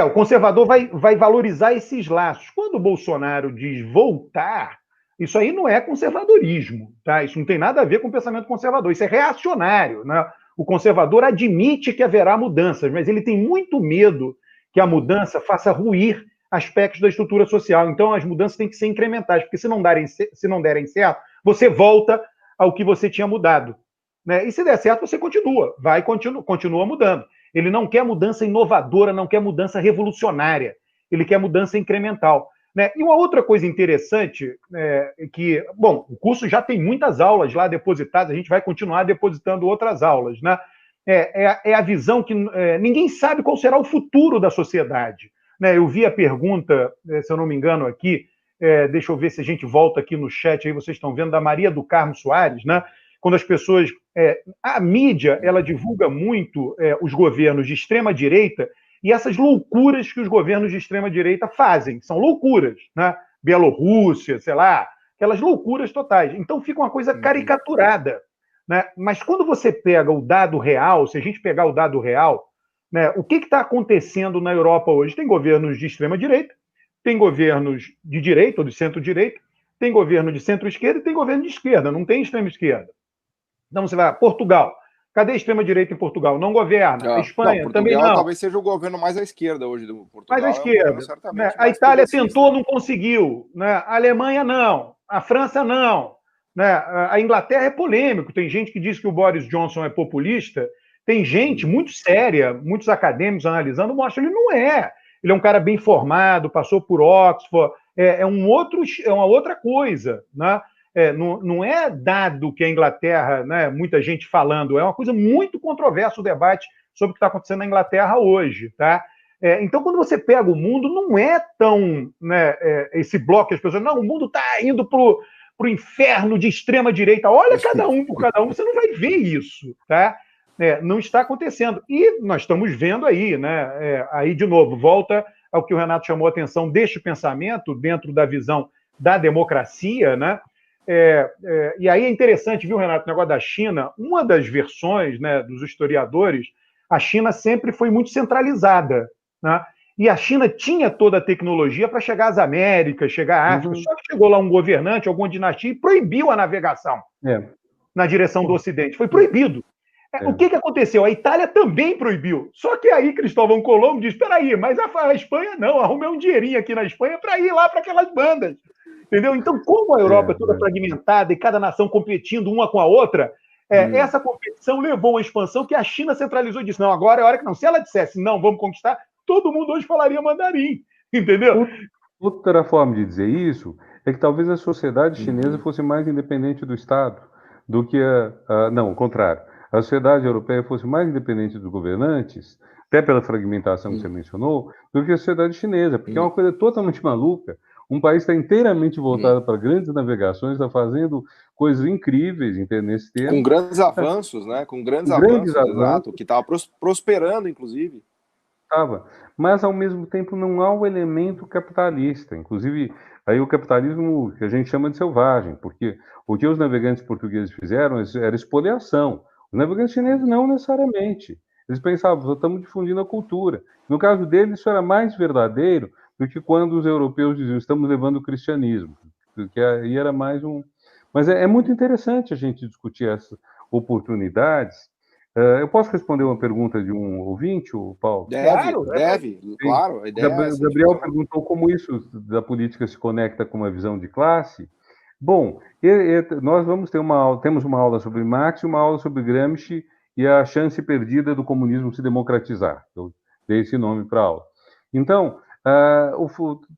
O conservador vai valorizar esses laços. Quando o Bolsonaro diz voltar, isso aí não é conservadorismo, tá? Isso não tem nada a ver com o pensamento conservador, isso é reacionário, né? O conservador admite que haverá mudanças, mas ele tem muito medo que a mudança faça ruir aspectos da estrutura social. Então, as mudanças têm que ser incrementais, porque se não derem certo, você volta ao que você tinha mudado. Né? E se der certo, você continua mudando. Ele não quer mudança inovadora, não quer mudança revolucionária. Ele quer mudança incremental. Né? E uma outra coisa interessante que, bom, o curso já tem muitas aulas lá depositadas, a gente vai continuar depositando outras aulas. Né? É a visão que ninguém sabe qual será o futuro da sociedade. Né? Eu vi a pergunta, se eu não me engano aqui, deixa eu ver se a gente volta aqui no chat, aí vocês estão vendo, da Maria do Carmo Soares, né? Quando as pessoas... a mídia, ela divulga muito os governos de extrema-direita e essas loucuras que os governos de extrema-direita fazem. São loucuras, né? Bielorrússia, sei lá, aquelas loucuras totais. Então fica uma coisa caricaturada, né? Mas quando você pega o dado real, se a gente pegar o dado real, né, o que está acontecendo na Europa hoje? Tem governos de extrema-direita, tem governos de direita ou de centro-direita, tem governo de centro-esquerda e tem governo de esquerda, não tem extrema-esquerda. Então você vai, Portugal. Cadê a extrema-direita em Portugal? Não governa. A Espanha não, também Portugal não. talvez seja o governo mais à esquerda hoje do Portugal. Mais à esquerda. Né? A Itália tentou, não conseguiu. Né? A Alemanha não. A França não. Né? A Inglaterra é polêmico. Tem gente que diz que o Boris Johnson é populista. Tem gente muito séria, muitos acadêmicos analisando, mostram que ele não é. Ele é um cara bem formado, passou por Oxford. É uma outra coisa, né? Não é dado que a Inglaterra, né, muita gente falando, é uma coisa muito controversa o debate sobre o que está acontecendo na Inglaterra hoje. Tá? Então, quando você pega o mundo, não é tão, né, esse bloco que as pessoas... Não, o mundo está indo para o inferno de extrema-direita. Olha cada um por cada um, você não vai ver isso. Tá? Não está acontecendo. E nós estamos vendo aí, né? Aí, de novo, volta ao que o Renato chamou a atenção deste pensamento dentro da visão da democracia, né? E aí é interessante, viu, Renato, o negócio da China. Uma das versões, né, dos historiadores, a China sempre foi muito centralizada, né? E a China tinha toda a tecnologia para chegar às Américas, chegar à África, só que chegou lá um governante, alguma dinastia, e proibiu a navegação na direção do Ocidente. Foi proibido. O que aconteceu? A Itália também proibiu. Só que aí Cristóvão Colombo diz, espera aí, mas a Espanha não, arrumei um dinheirinho aqui na Espanha para ir lá para aquelas bandas. Entendeu? Então, como a Europa é toda fragmentada e cada nação competindo uma com a outra, essa competição levou a uma expansão que a China centralizou e disse, não, agora é a hora que não. Se ela dissesse, não, vamos conquistar, todo mundo hoje falaria mandarim. Entendeu? Outra forma de dizer isso é que talvez a sociedade chinesa fosse mais independente do Estado do que não, o contrário. A sociedade europeia fosse mais independente dos governantes, até pela fragmentação que você mencionou, do que a sociedade chinesa, porque é uma coisa totalmente maluca. Um país está inteiramente voltado para grandes navegações, está fazendo coisas incríveis nesse tempo. Com grandes avanços, né? Com grandes avanços, exato. Que estava prosperando, inclusive. Estava. Mas, ao mesmo tempo, não há o elemento capitalista. Inclusive, aí o capitalismo que a gente chama de selvagem, porque o que os navegantes portugueses fizeram era expoliação. Os navegantes chineses não necessariamente. Eles pensavam, estamos difundindo a cultura. No caso deles, isso era mais verdadeiro do que quando os europeus diziam, estamos levando o cristianismo. Porque aí era mais um... Mas é muito interessante a gente discutir essas oportunidades. Eu posso responder uma pergunta de um ouvinte, Paulo? Claro. A ideia o Gabriel perguntou como isso da política se conecta com uma visão de classe. Bom, nós temos uma aula sobre Marx e uma aula sobre Gramsci e a chance perdida do comunismo se democratizar. Eu dei esse nome para a aula. Então,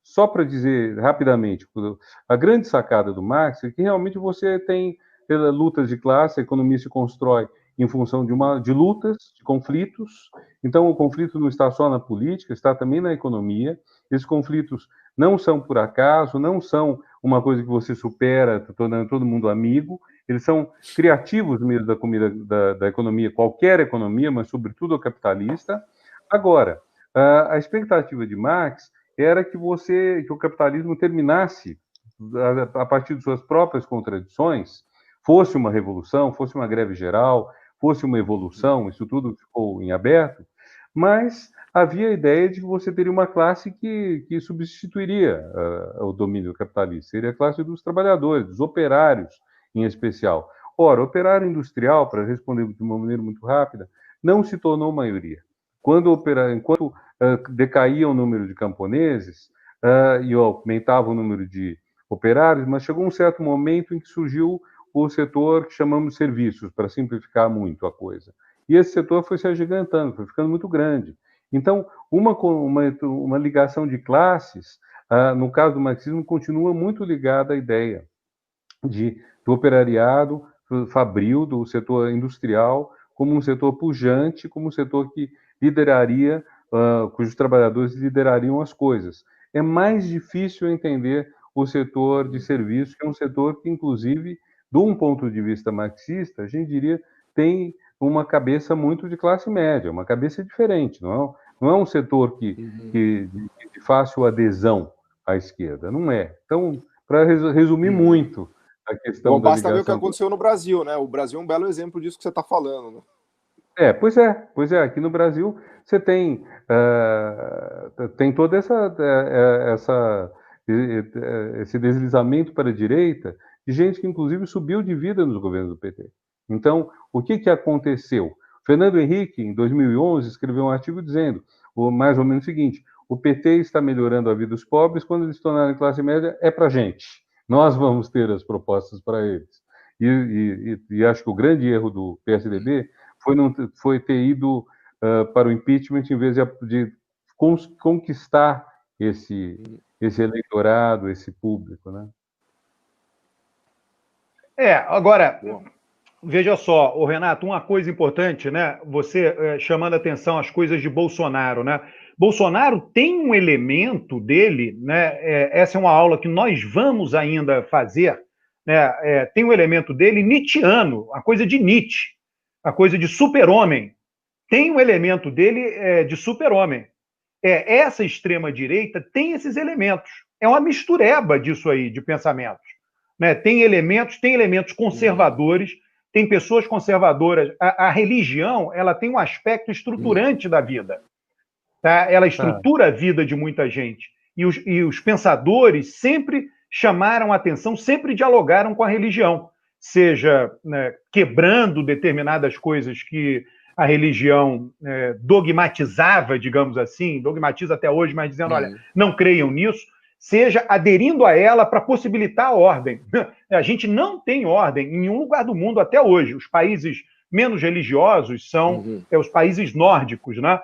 só para dizer rapidamente, a grande sacada do Marx é que realmente você tem lutas de classe, a economia se constrói em função de lutas, de conflitos. Então, o conflito não está só na política, está também na economia. Esses conflitos não são por acaso, não são uma coisa que você supera, tornando todo mundo amigo. Eles são criativos mesmo da economia, qualquer economia, mas sobretudo a capitalista. Agora, a expectativa de Marx era que o capitalismo terminasse, a partir de suas próprias contradições, fosse uma revolução, fosse uma greve geral, fosse uma evolução, isso tudo ficou em aberto, mas havia a ideia de que você teria uma classe que substituiria o domínio capitalista, seria a classe dos trabalhadores, dos operários em especial. Ora, o operário industrial, para responder de uma maneira muito rápida, não se tornou maioria. Enquanto decaía o número de camponeses e aumentava o número de operários, mas chegou um certo momento em que surgiu o setor que chamamos de serviços, para simplificar muito a coisa. E esse setor foi se agigantando, foi ficando muito grande. Então, uma ligação de classes, no caso do marxismo, continua muito ligada à ideia do operariado fabril, do setor industrial, como um setor pujante, como um setor que lideraria, cujos trabalhadores liderariam as coisas. É mais difícil entender o setor de serviços, que é um setor que, inclusive, de um ponto de vista marxista, a gente diria, tem uma cabeça muito de classe média, uma cabeça diferente, não é Não é um setor de fácil adesão à esquerda, não é. Então, para resumir muito a questão da basta ligação... ver o que aconteceu no Brasil, né? O Brasil é um belo exemplo disso que você está falando, né? Pois é. Aqui no Brasil você tem todo esse deslizamento para a direita de gente que, inclusive, subiu de vida nos governos do PT. Então, o que aconteceu? Fernando Henrique, em 2011, escreveu um artigo dizendo mais ou menos o seguinte: o PT está melhorando a vida dos pobres, quando eles se tornarem classe média, é para a gente. Nós vamos ter as propostas para eles. E acho que o grande erro do PSDB foi ter ido para o impeachment em vez de conquistar esse eleitorado, esse público, né? Agora, veja só, Renato, uma coisa importante, né? Você chamando a atenção às coisas de Bolsonaro, né? Bolsonaro tem um elemento dele, né? Essa é uma aula que nós vamos ainda fazer, né? Tem um elemento dele nietzschiano, a coisa de Nietzsche, a coisa de super-homem. Tem um elemento dele de super-homem. Essa extrema-direita tem esses elementos. É uma mistureba disso aí, de pensamentos. Né? Tem elementos conservadores, tem pessoas conservadoras. A religião, ela tem um aspecto estruturante da vida. Tá? Ela estrutura a vida de muita gente. E os pensadores sempre chamaram a atenção, sempre dialogaram com a religião, seja, né, quebrando determinadas coisas que a religião dogmatizava, digamos assim, dogmatiza até hoje, mas dizendo, olha, não creiam nisso, seja aderindo a ela para possibilitar a ordem. A gente não tem ordem em nenhum lugar do mundo até hoje. Os países menos religiosos são os países nórdicos, né?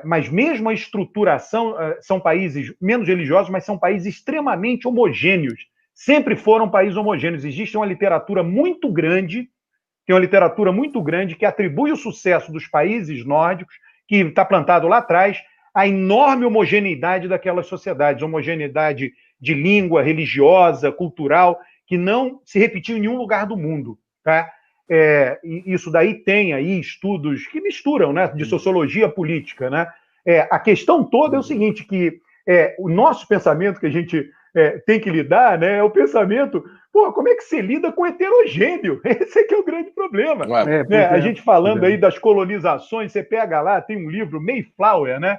Mas mesmo a estruturação, são países menos religiosos, mas são países extremamente homogêneos. Sempre foram países homogêneos. Existe uma literatura muito grande, que atribui o sucesso dos países nórdicos, que está plantado lá atrás, à enorme homogeneidade daquelas sociedades, homogeneidade de língua, religiosa, cultural, que não se repetiu em nenhum lugar do mundo. Tá? E isso daí tem aí estudos que misturam, né, de sociologia política. Né? A questão toda é o seguinte, que o nosso pensamento que a gente tem que lidar, né, é o pensamento, como é que se lida com heterogêneo? Esse é que é o grande problema. A gente falando aí das colonizações, você pega lá, tem um livro, Mayflower, né,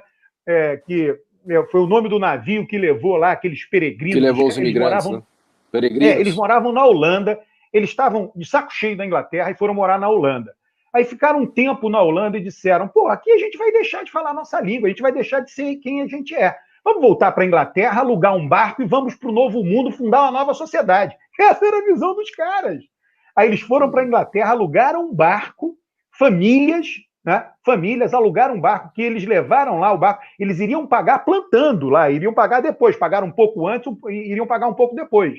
que foi o nome do navio que levou lá aqueles peregrinos. Que levou os imigrantes, né? Peregrinos. Eles moravam na Holanda, eles estavam de saco cheio da Inglaterra e foram morar na Holanda. Aí ficaram um tempo na Holanda e disseram, aqui a gente vai deixar de falar a nossa língua, a gente vai deixar de ser quem a gente é. Vamos voltar para a Inglaterra, alugar um barco e vamos para o Novo Mundo fundar uma nova sociedade. Essa era a visão dos caras. Aí eles foram para a Inglaterra, alugaram um barco, famílias alugaram um barco, que eles levaram lá o barco, eles iriam pagar plantando lá, iriam pagar depois, pagaram um pouco antes e iriam pagar um pouco depois.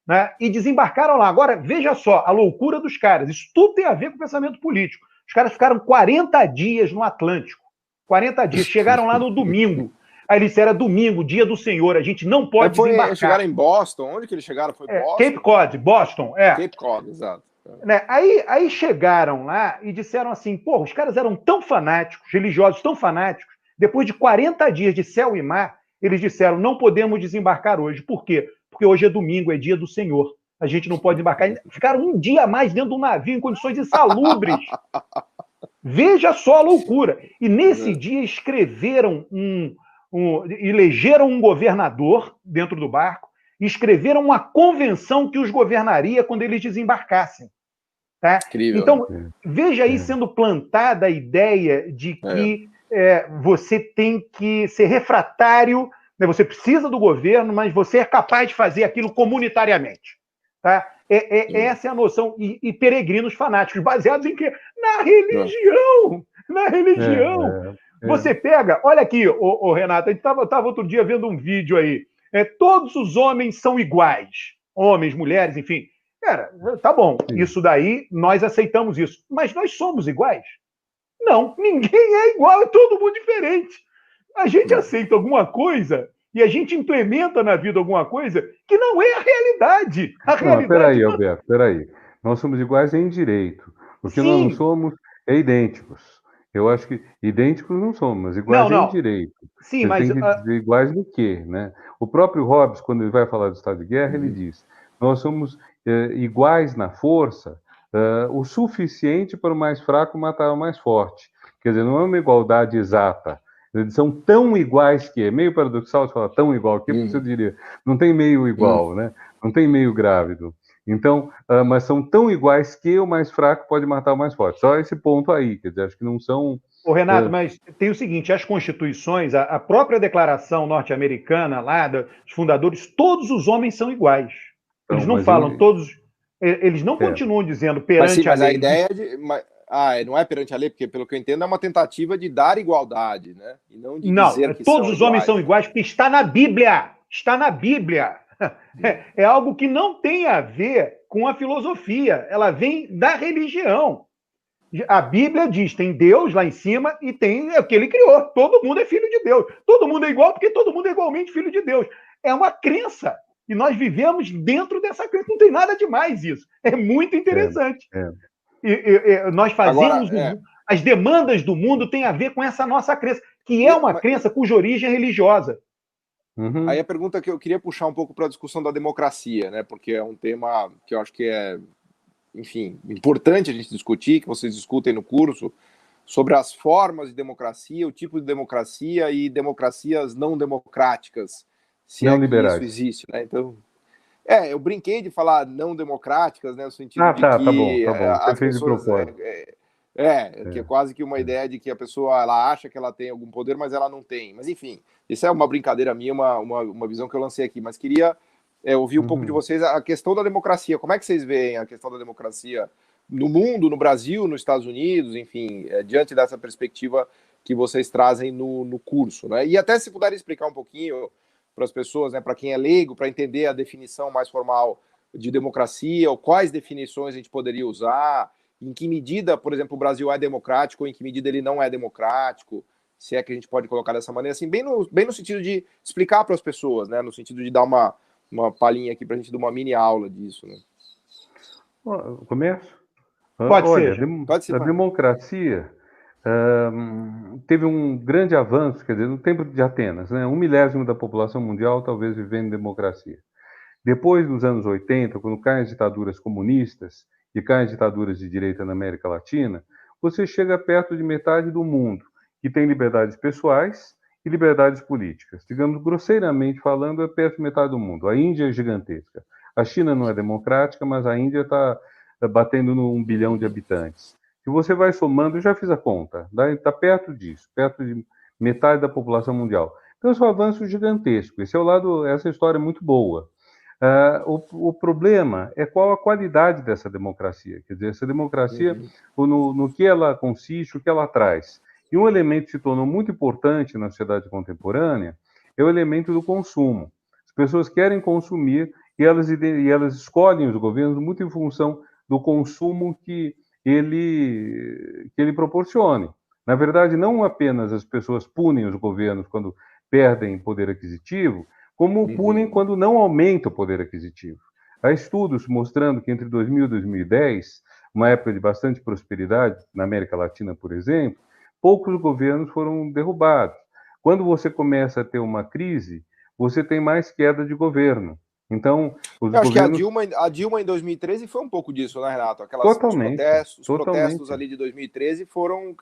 Né? E desembarcaram lá. Agora, veja só, a loucura dos caras. Isso tudo tem a ver com o pensamento político. Os caras ficaram 40 dias no Atlântico. 40 dias. Chegaram lá no domingo. Aí eles disseram, domingo, dia do Senhor, a gente não pode desembarcar. Eles chegaram em Boston. Onde que eles chegaram? Foi Boston? Cape Cod, Boston. Cape Cod, exato. Né? Aí chegaram lá e disseram assim, os caras eram tão fanáticos, religiosos tão fanáticos, depois de 40 dias de céu e mar, eles disseram, não podemos desembarcar hoje. Por quê? Porque hoje é domingo, é dia do Senhor. A gente não pode desembarcar. Ficaram um dia a mais dentro do navio, em condições insalubres. Veja só a loucura. E nesse dia escreveram elegeram um governador dentro do barco e escreveram uma convenção que os governaria quando eles desembarcassem. Tá? Incrível. Então, veja aí sendo plantada a ideia de que você tem que ser refratário, né? Você precisa do governo, mas você é capaz de fazer aquilo comunitariamente. Tá? Essa é a noção. E peregrinos fanáticos, baseados em quê? Na religião! Na religião! Você pega, olha aqui, Renato, a gente estava outro dia vendo um vídeo aí. Todos os homens são iguais. Homens, mulheres, enfim. Cara, tá bom, isso daí, nós aceitamos isso. Mas nós somos iguais? Não, ninguém é igual, é todo mundo diferente. A gente aceita alguma coisa e a gente implementa na vida alguma coisa que não é a realidade. Peraí, Alberto, peraí. Nós somos iguais em direito. O que nós não somos é idênticos. Eu acho que idênticos não somos, mas Não, iguais em não. direito. Sim, Você mas tem que dizer iguais no quê, né? O próprio Hobbes, quando ele vai falar do estado de guerra, ele diz: nós somos iguais na força, o suficiente para o mais fraco matar o mais forte. Quer dizer, não é uma igualdade exata. Eles são tão iguais que é meio paradoxal você falar tão igual que, porque você diria, não tem meio igual, né? Não tem meio grávido. Então, mas são tão iguais que o mais fraco pode matar o mais forte. Só esse ponto aí, quer dizer, acho que não são. Ô, Renato, mas tem o seguinte, as constituições, a própria declaração norte-americana lá, dos fundadores, todos os homens são iguais. Eles Então, não mas falam todos, eles não é, continuam dizendo Mas sim, perante a mas a lei. ideia de. Não é perante a lei, porque, pelo que eu entendo, é uma tentativa de dar igualdade, né? E não de Não, dizer que todos são os homens iguais. são iguais, porque está na Bíblia. Está na Bíblia. É algo que não tem a ver com a filosofia, ela vem da religião. A Bíblia diz, tem Deus lá em cima e tem o que ele criou. Todo mundo é filho de Deus. Todo mundo é igual porque todo mundo é igualmente filho de Deus. É uma crença. E nós vivemos dentro dessa crença. Não tem nada demais isso. É muito interessante. é. Nós Agora, fazemos... As demandas do mundo têm a ver com essa nossa crença, que é uma crença cuja origem é religiosa. Aí a pergunta que eu queria puxar um pouco para a discussão da democracia, né? Porque é um tema que eu acho que é, enfim, importante a gente discutir, que vocês discutem no curso, sobre as formas de democracia, o tipo de democracia e democracias não democráticas, se não é que liberais. isso existe, né? Então, eu brinquei de falar não democráticas, né? No sentido de tá que bom, tá bom. Você as fez de pessoas propósito. que é quase que uma ideia de que a pessoa ela acha que ela tem algum poder, mas ela não tem. Mas enfim, isso é uma brincadeira minha, uma visão que eu lancei aqui. Mas queria ouvir um pouco de vocês a questão da democracia. Como é que vocês veem a questão da democracia no mundo, no Brasil, nos Estados Unidos, enfim, diante dessa perspectiva que vocês trazem no curso, né? E até se puderem explicar um pouquinho para as pessoas, né, para quem é leigo, para entender a definição mais formal de democracia, ou quais definições a gente poderia usar, em que medida, por exemplo, o Brasil é democrático, ou em que medida ele não é democrático, se é que a gente pode colocar dessa maneira, assim, bem no sentido de explicar para as pessoas, né, no sentido de dar uma palhinha aqui para a gente dar uma mini aula disso, né? Começo? Pode Olha, ser. a democracia teve um grande avanço, quer dizer, no tempo de Atenas, né? 1/1000 da população mundial talvez vivendo em democracia. Depois dos anos 80, quando caem as ditaduras comunistas e caem as ditaduras de direita na América Latina, você chega perto de metade do mundo que tem liberdades pessoais e liberdades políticas. Digamos, grosseiramente falando, é perto de metade do mundo. A Índia é gigantesca. A China não é democrática, mas a Índia está batendo no 1 bilhão de habitantes. Se você vai somando, eu já fiz a conta, está perto disso, perto de metade da população mundial. Então, isso é um avanço gigantesco. Essa história é muito boa. O problema é qual a qualidade dessa democracia. Quer dizer, essa democracia, no que ela consiste, o que ela traz. E um elemento que se tornou muito importante na sociedade contemporânea é o elemento do consumo. As pessoas querem consumir e elas escolhem os governos muito em função do consumo que ele proporcione. Na verdade, não apenas as pessoas punem os governos quando perdem poder aquisitivo, como punem quando não aumenta o poder aquisitivo. Há estudos mostrando que entre 2000 e 2010, uma época de bastante prosperidade, na América Latina, por exemplo, poucos governos foram derrubados. Quando você começa a ter uma crise, você tem mais queda de governo. Então, eu acho que a Dilma em 2013 foi um pouco disso, né, Renato? Os protestos ali de 2013 foram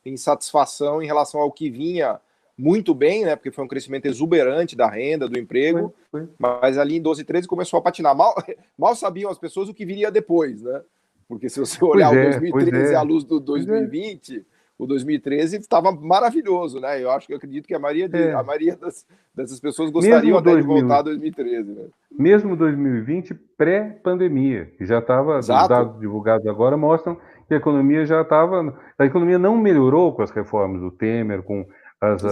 insatisfação em relação ao que vinha muito bem, né? Porque foi um crescimento exuberante da renda, do emprego, mas ali em 12 e 13 começou a patinar. Mal sabiam as pessoas o que viria depois, né? Porque se você olhar o 2013 à luz do 2020, o 2013 estava maravilhoso, né? Eu acredito que a maioria dessas pessoas gostariam até de voltar a 2013, né? Mesmo 2020, pré-pandemia, que já estava, os dados divulgados agora mostram que a economia já estava... A economia não melhorou com as reformas do Temer, com as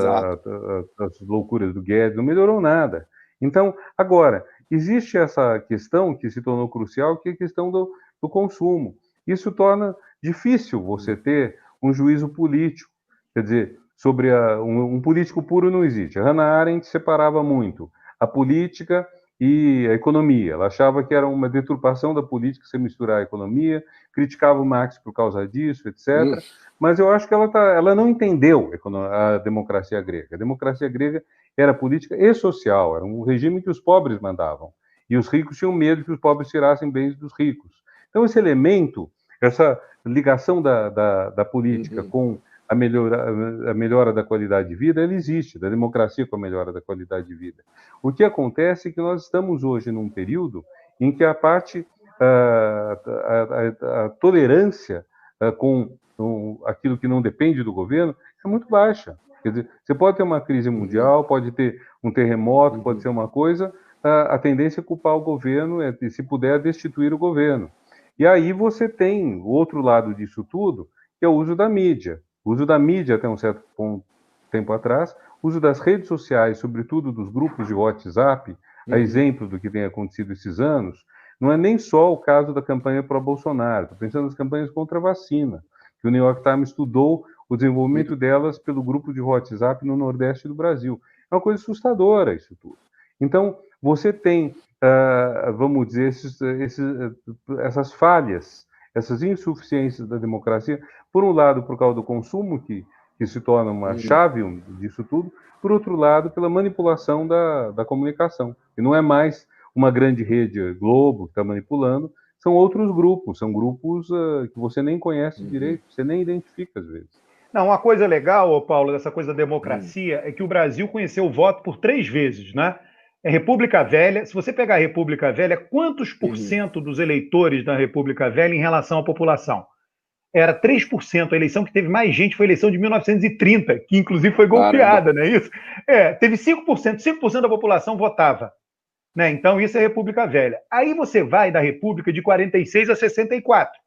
loucuras do Guedes, não melhorou nada. Então, agora, existe essa questão que se tornou crucial, que é a questão do consumo. Isso torna difícil você ter um juízo político. Quer dizer, sobre um político puro não existe. A Hannah Arendt separava muito a política e a economia. Ela achava que era uma deturpação da política se misturar a economia, criticava o Marx por causa disso, etc. Mas eu acho que ela não entendeu a democracia grega. A democracia grega era política e social, era um regime que os pobres mandavam. E os ricos tinham medo que os pobres tirassem bens dos ricos. Então, esse elemento, essa ligação da política com a melhora da qualidade de vida, ela existe, da democracia com a melhora da qualidade de vida. O que acontece é que nós estamos hoje num período em que a tolerância com aquilo que não depende do governo é muito baixa. Quer dizer, você pode ter uma crise mundial, pode ter um terremoto, pode ser uma coisa, a tendência é culpar o governo, se puder, destituir o governo. E aí você tem o outro lado disso tudo, que é o uso da mídia. O uso da mídia, até um certo tempo atrás, o uso das redes sociais, sobretudo dos grupos de WhatsApp, a exemplo do que tem acontecido esses anos, não é nem só o caso da campanha pró-Bolsonaro, estou pensando nas campanhas contra a vacina, que o New York Times estudou o desenvolvimento delas pelo grupo de WhatsApp no Nordeste do Brasil. É uma coisa assustadora isso tudo. Então, você tem, vamos dizer, essas falhas, essas insuficiências da democracia, por um lado, por causa do consumo, que se torna uma chave disso tudo, por outro lado, pela manipulação da comunicação. E não é mais uma grande rede Globo que está manipulando, são outros grupos, são grupos que você nem conhece direito, você nem identifica às vezes. Não, uma coisa legal, Paulo, dessa coisa da democracia, é que o Brasil conheceu o voto por 3 vezes, né? É República Velha. Se você pegar a República Velha, quantos por cento dos eleitores da República Velha em relação à população? Era 3%. A eleição que teve mais gente foi a eleição de 1930, que inclusive foi golpeada, não é isso? Teve 5%. 5% da população votava. Né? Então, isso é República Velha. Aí você vai da República de 46 a 64.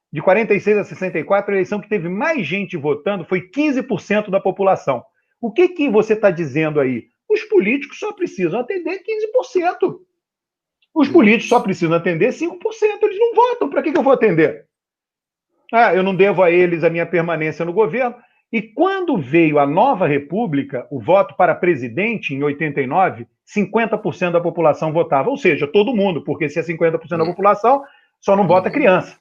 De 46 a 64, a eleição que teve mais gente votando foi 15% da população. O que você está dizendo aí? Os políticos só precisam atender 15%. Os políticos só precisam atender 5%. Eles não votam. Para que eu vou atender? Eu não devo a eles a minha permanência no governo. E quando veio a nova república, o voto para presidente, em 89, 50% da população votava. Ou seja, todo mundo, porque se é 50% da população, só não vota criança.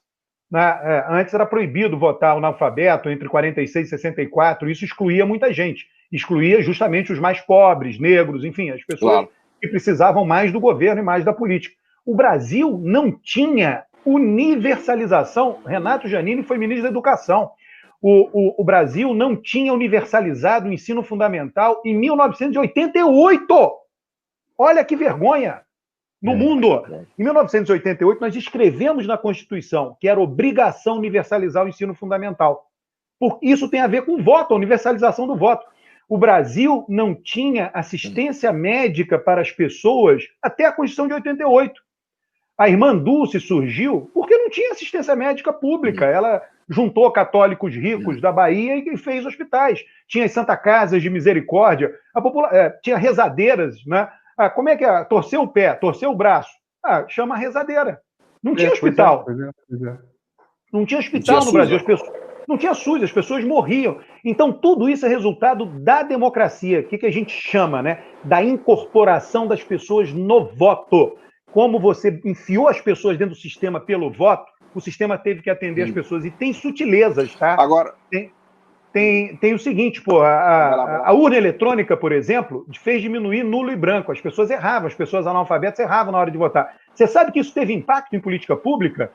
Antes era proibido votar analfabeto entre 46 e 64, isso excluía muita gente. Excluía justamente os mais pobres, negros, enfim, as pessoas que precisavam mais do governo e mais da política. O Brasil não tinha universalização. Renato Giannini foi ministro da Educação. O Brasil não tinha universalizado o ensino fundamental em 1988. Olha que vergonha! No mundo. Em 1988, nós escrevemos na Constituição que era obrigação universalizar o ensino fundamental. Isso tem a ver com o voto, a universalização do voto. O Brasil não tinha assistência médica para as pessoas até a Constituição de 88. A Irmã Dulce surgiu porque não tinha assistência médica pública. Ela juntou católicos ricos da Bahia e fez hospitais. Tinha as Santa Casas de Misericórdia, tinha rezadeiras, né? Como é que é? Torceu o pé, torceu o braço. Chama rezadeira. Não tinha hospital. Não tinha hospital no Brasil. Não tinha SUS, as pessoas morriam. Então, tudo isso é resultado da democracia. O que a gente chama, né? Da incorporação das pessoas no voto. Como você enfiou as pessoas dentro do sistema pelo voto, o sistema teve que atender as pessoas. E tem sutilezas, tá? Agora... Tem o seguinte, a urna eletrônica, por exemplo, fez diminuir nulo e branco. As pessoas erravam, as pessoas analfabetas erravam na hora de votar. Você sabe que isso teve impacto em política pública?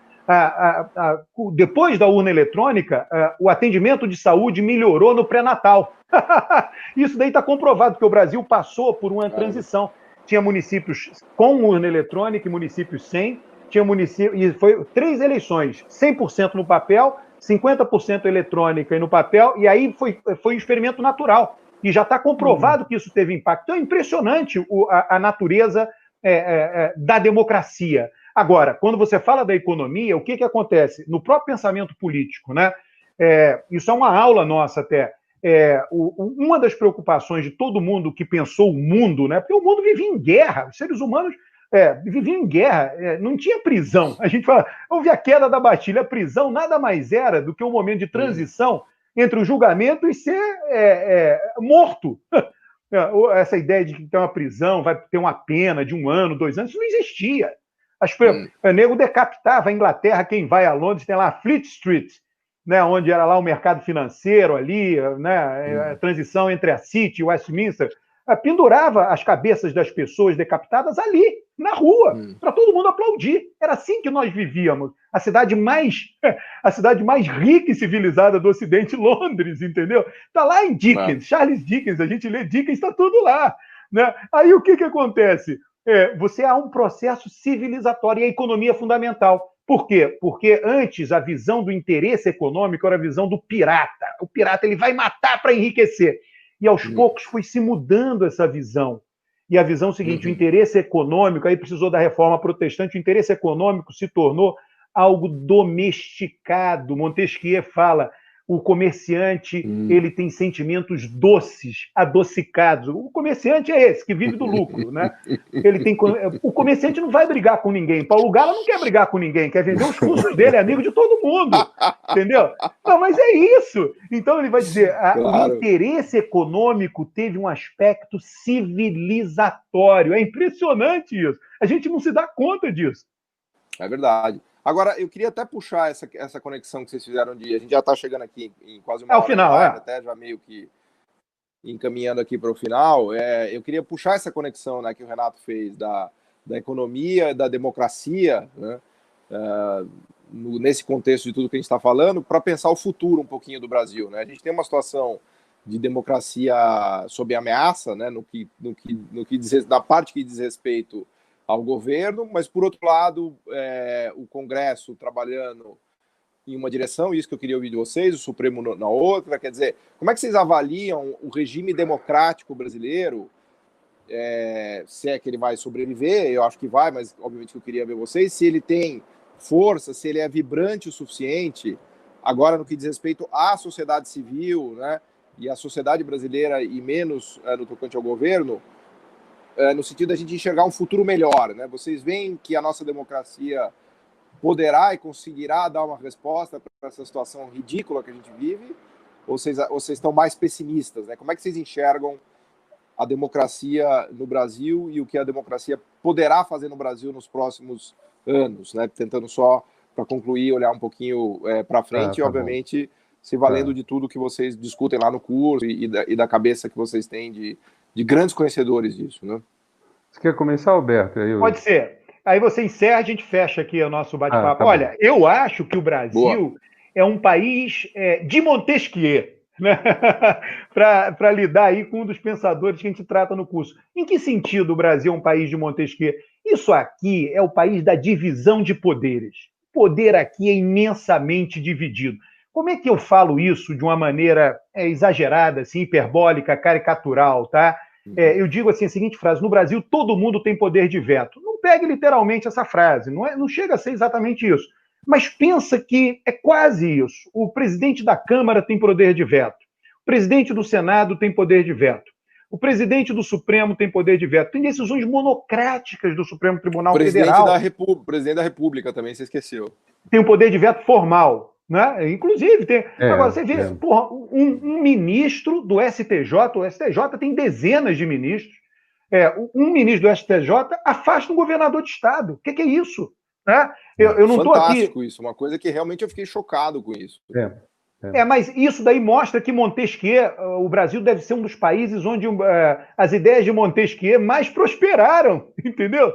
Depois da urna eletrônica, o atendimento de saúde melhorou no pré-natal. Isso daí está comprovado, porque o Brasil passou por uma transição. Tinha municípios com urna eletrônica e municípios sem. E foi 3 eleições, 100% no papel, 50% eletrônica e no papel, e aí foi um experimento natural. E já está comprovado que isso teve impacto. Então é impressionante a natureza da democracia. Agora, quando você fala da economia, o que acontece? No próprio pensamento político, né? Isso é uma aula nossa até. Uma das preocupações de todo mundo que pensou o mundo, né? Porque o mundo vivia em guerra, os seres humanos viviam em guerra, não tinha prisão. A gente fala, houve a queda da Bastilha, a prisão nada mais era do que um momento de transição entre o julgamento e ser morto. Essa ideia de que tem uma prisão, vai ter uma pena de 1 ano, 2 anos, isso não existia. O nego decapitava a Inglaterra, quem vai a Londres tem lá a Fleet Street, né, onde era lá o mercado financeiro ali, né, a transição entre a City e Westminster, pendurava as cabeças das pessoas decapitadas ali, na rua, para todo mundo aplaudir. Era assim que nós vivíamos. A cidade mais rica e civilizada do Ocidente, Londres, entendeu? Está lá em Dickens, Charles Dickens, a gente lê Dickens, está tudo lá. Né? Aí o que acontece? Você há um processo civilizatório e a economia é fundamental. Por quê? Porque antes a visão do interesse econômico era a visão do pirata. O pirata ele vai matar para enriquecer. E aos poucos foi se mudando essa visão. E a visão seguinte, o interesse econômico, aí precisou da reforma protestante, o interesse econômico se tornou algo domesticado. Montesquieu fala, o comerciante ele tem sentimentos doces, adocicados. O comerciante é esse, que vive do lucro. Né? O comerciante não vai brigar com ninguém. Paulo Gala não quer brigar com ninguém, quer vender os cursos dele, é amigo de todo mundo. Entendeu? Não, mas é isso. Então ele vai dizer, o interesse econômico teve um aspecto civilizatório. É impressionante isso. A gente não se dá conta disso. É verdade. Agora, eu queria até puxar essa conexão que vocês fizeram de... A gente já está chegando aqui em quase uma hora. Final, até já meio que encaminhando aqui para o final. Eu queria puxar essa conexão, né, que o Renato fez da economia, da democracia, né, nesse contexto de tudo que a gente está falando, para pensar o futuro um pouquinho do Brasil. Né? A gente tem uma situação de democracia sob ameaça, né, na parte que diz respeito ao governo, mas, por outro lado, o Congresso trabalhando em uma direção, isso que eu queria ouvir de vocês, o Supremo na outra. Quer dizer, como é que vocês avaliam o regime democrático brasileiro? Se é que ele vai sobreviver, eu acho que vai, mas, obviamente, eu queria ver vocês, se ele tem força, se ele é vibrante o suficiente, agora no que diz respeito à sociedade civil, né, e à sociedade brasileira, e menos no tocante ao governo, no sentido da gente enxergar um futuro melhor, né? Vocês veem que a nossa democracia poderá e conseguirá dar uma resposta para essa situação ridícula que a gente vive? Ou vocês estão mais pessimistas, né? Como é que vocês enxergam a democracia no Brasil e o que a democracia poderá fazer no Brasil nos próximos anos, né? Tentando só, para concluir, olhar um pouquinho para frente e, obviamente, se valendo de tudo que vocês discutem lá no curso e da cabeça que vocês têm de grandes conhecedores disso, né? Você quer começar, Alberto? Pode ser. Aí você encerra, a gente fecha aqui o nosso bate-papo. Olha, eu acho que o Brasil é um país de Montesquieu, né? para lidar aí com um dos pensadores que a gente trata no curso. Em que sentido o Brasil é um país de Montesquieu? Isso aqui é o país da divisão de poderes. O poder aqui é imensamente dividido. Como é que eu falo isso de uma maneira exagerada, assim, hiperbólica, caricatural, tá? Eu digo assim a seguinte frase: no Brasil todo mundo tem poder de veto. Não pegue literalmente essa frase, não chega a ser exatamente isso. Mas pensa que é quase isso. O presidente da Câmara tem poder de veto. O presidente do Senado tem poder de veto. O presidente do Supremo tem poder de veto. Tem decisões monocráticas do Supremo Tribunal Federal. O presidente da República também, você esqueceu. Tem um poder de veto formal. Né? Inclusive, tem. Agora, você vê, porra, um ministro do STJ, o STJ tem dezenas de ministros, um ministro do STJ afasta um governador de Estado. O que é isso? Né? Eu não estou aqui. Fantástico isso, uma coisa que realmente eu fiquei chocado com isso. Mas isso daí mostra que Montesquieu, o Brasil deve ser um dos países onde as ideias de Montesquieu mais prosperaram, entendeu?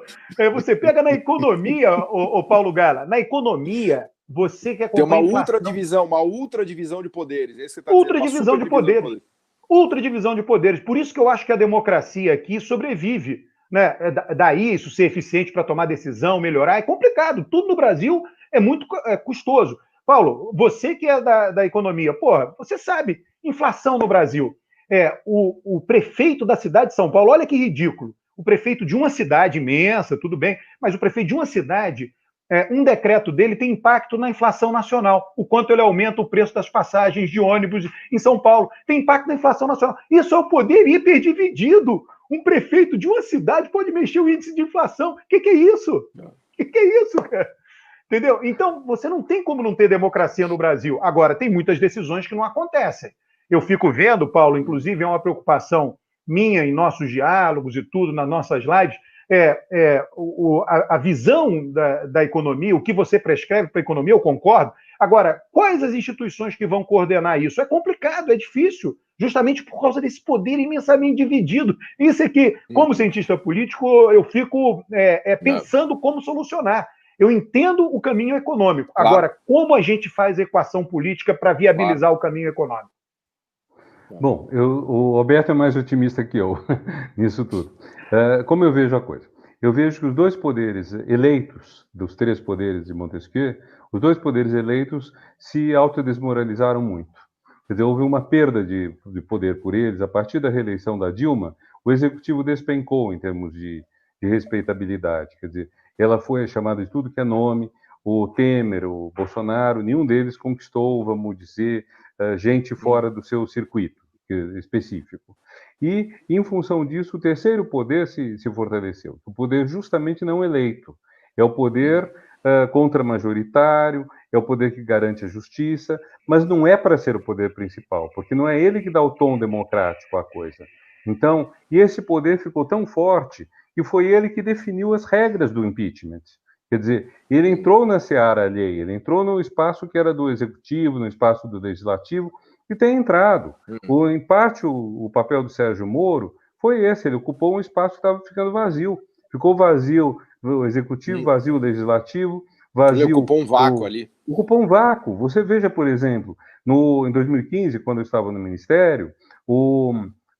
Você pega na economia, o Paulo Gala, na economia. Você quer tem uma ultra divisão de poderes. Esse que ultradivisão de poderes. Ultradivisão de poderes. Por isso que eu acho que a democracia aqui sobrevive. Né? Daí isso ser eficiente para tomar decisão, melhorar, é complicado. Tudo no Brasil é muito custoso. Paulo, você que é da economia, porra, você sabe, inflação no Brasil. O prefeito da cidade de São Paulo, olha que ridículo. O prefeito de uma cidade imensa, tudo bem, mas o prefeito de uma cidade, um decreto dele tem impacto na inflação nacional. O quanto ele aumenta o preço das passagens de ônibus em São Paulo. Tem impacto na inflação nacional. Isso é o poder hiperdividido. Um prefeito de uma cidade pode mexer o índice de inflação. O que é isso? O que é isso, cara? Entendeu? Então, você não tem como não ter democracia no Brasil. Agora, tem muitas decisões que não acontecem. Eu fico vendo, Paulo, inclusive é uma preocupação minha em nossos diálogos e tudo, nas nossas lives, a visão da economia, o que você prescreve para a economia, eu concordo. Agora, quais as instituições que vão coordenar isso? É complicado, é difícil, justamente por causa desse poder imensamente dividido. Isso é que, como cientista político, eu fico pensando como solucionar. Eu entendo o caminho econômico. Claro. Agora, como a gente faz a equação política para viabilizar o caminho econômico? Bom, o Alberto é mais otimista que eu nisso tudo. Como eu vejo a coisa? Eu vejo que os dois poderes eleitos, dos 3 poderes de Montesquieu, os 2 poderes eleitos se autodesmoralizaram muito. Quer dizer, houve uma perda de poder por eles. A partir da reeleição da Dilma, o executivo despencou em termos de respeitabilidade. Quer dizer, ela foi chamada de tudo que é nome. O Temer, o Bolsonaro, nenhum deles conquistou, vamos dizer, gente fora do seu circuito específico. E, em função disso, o terceiro poder se fortaleceu. O poder justamente não eleito. É o poder contramajoritário, é o poder que garante a justiça, mas não é para ser o poder principal, porque não é ele que dá o tom democrático à coisa. Então, e esse poder ficou tão forte que foi ele que definiu as regras do impeachment. Quer dizer, ele entrou na seara alheia, ele entrou no espaço que era do executivo, no espaço do legislativo, e tem entrado. Em parte, o papel do Sérgio Moro foi esse, ele ocupou um espaço que estava ficando vazio. Ficou vazio o executivo, vazio o legislativo, vazio... Ele ocupou um vácuo ali. Ocupou um vácuo. Você veja, por exemplo, em 2015, quando eu estava no Ministério, o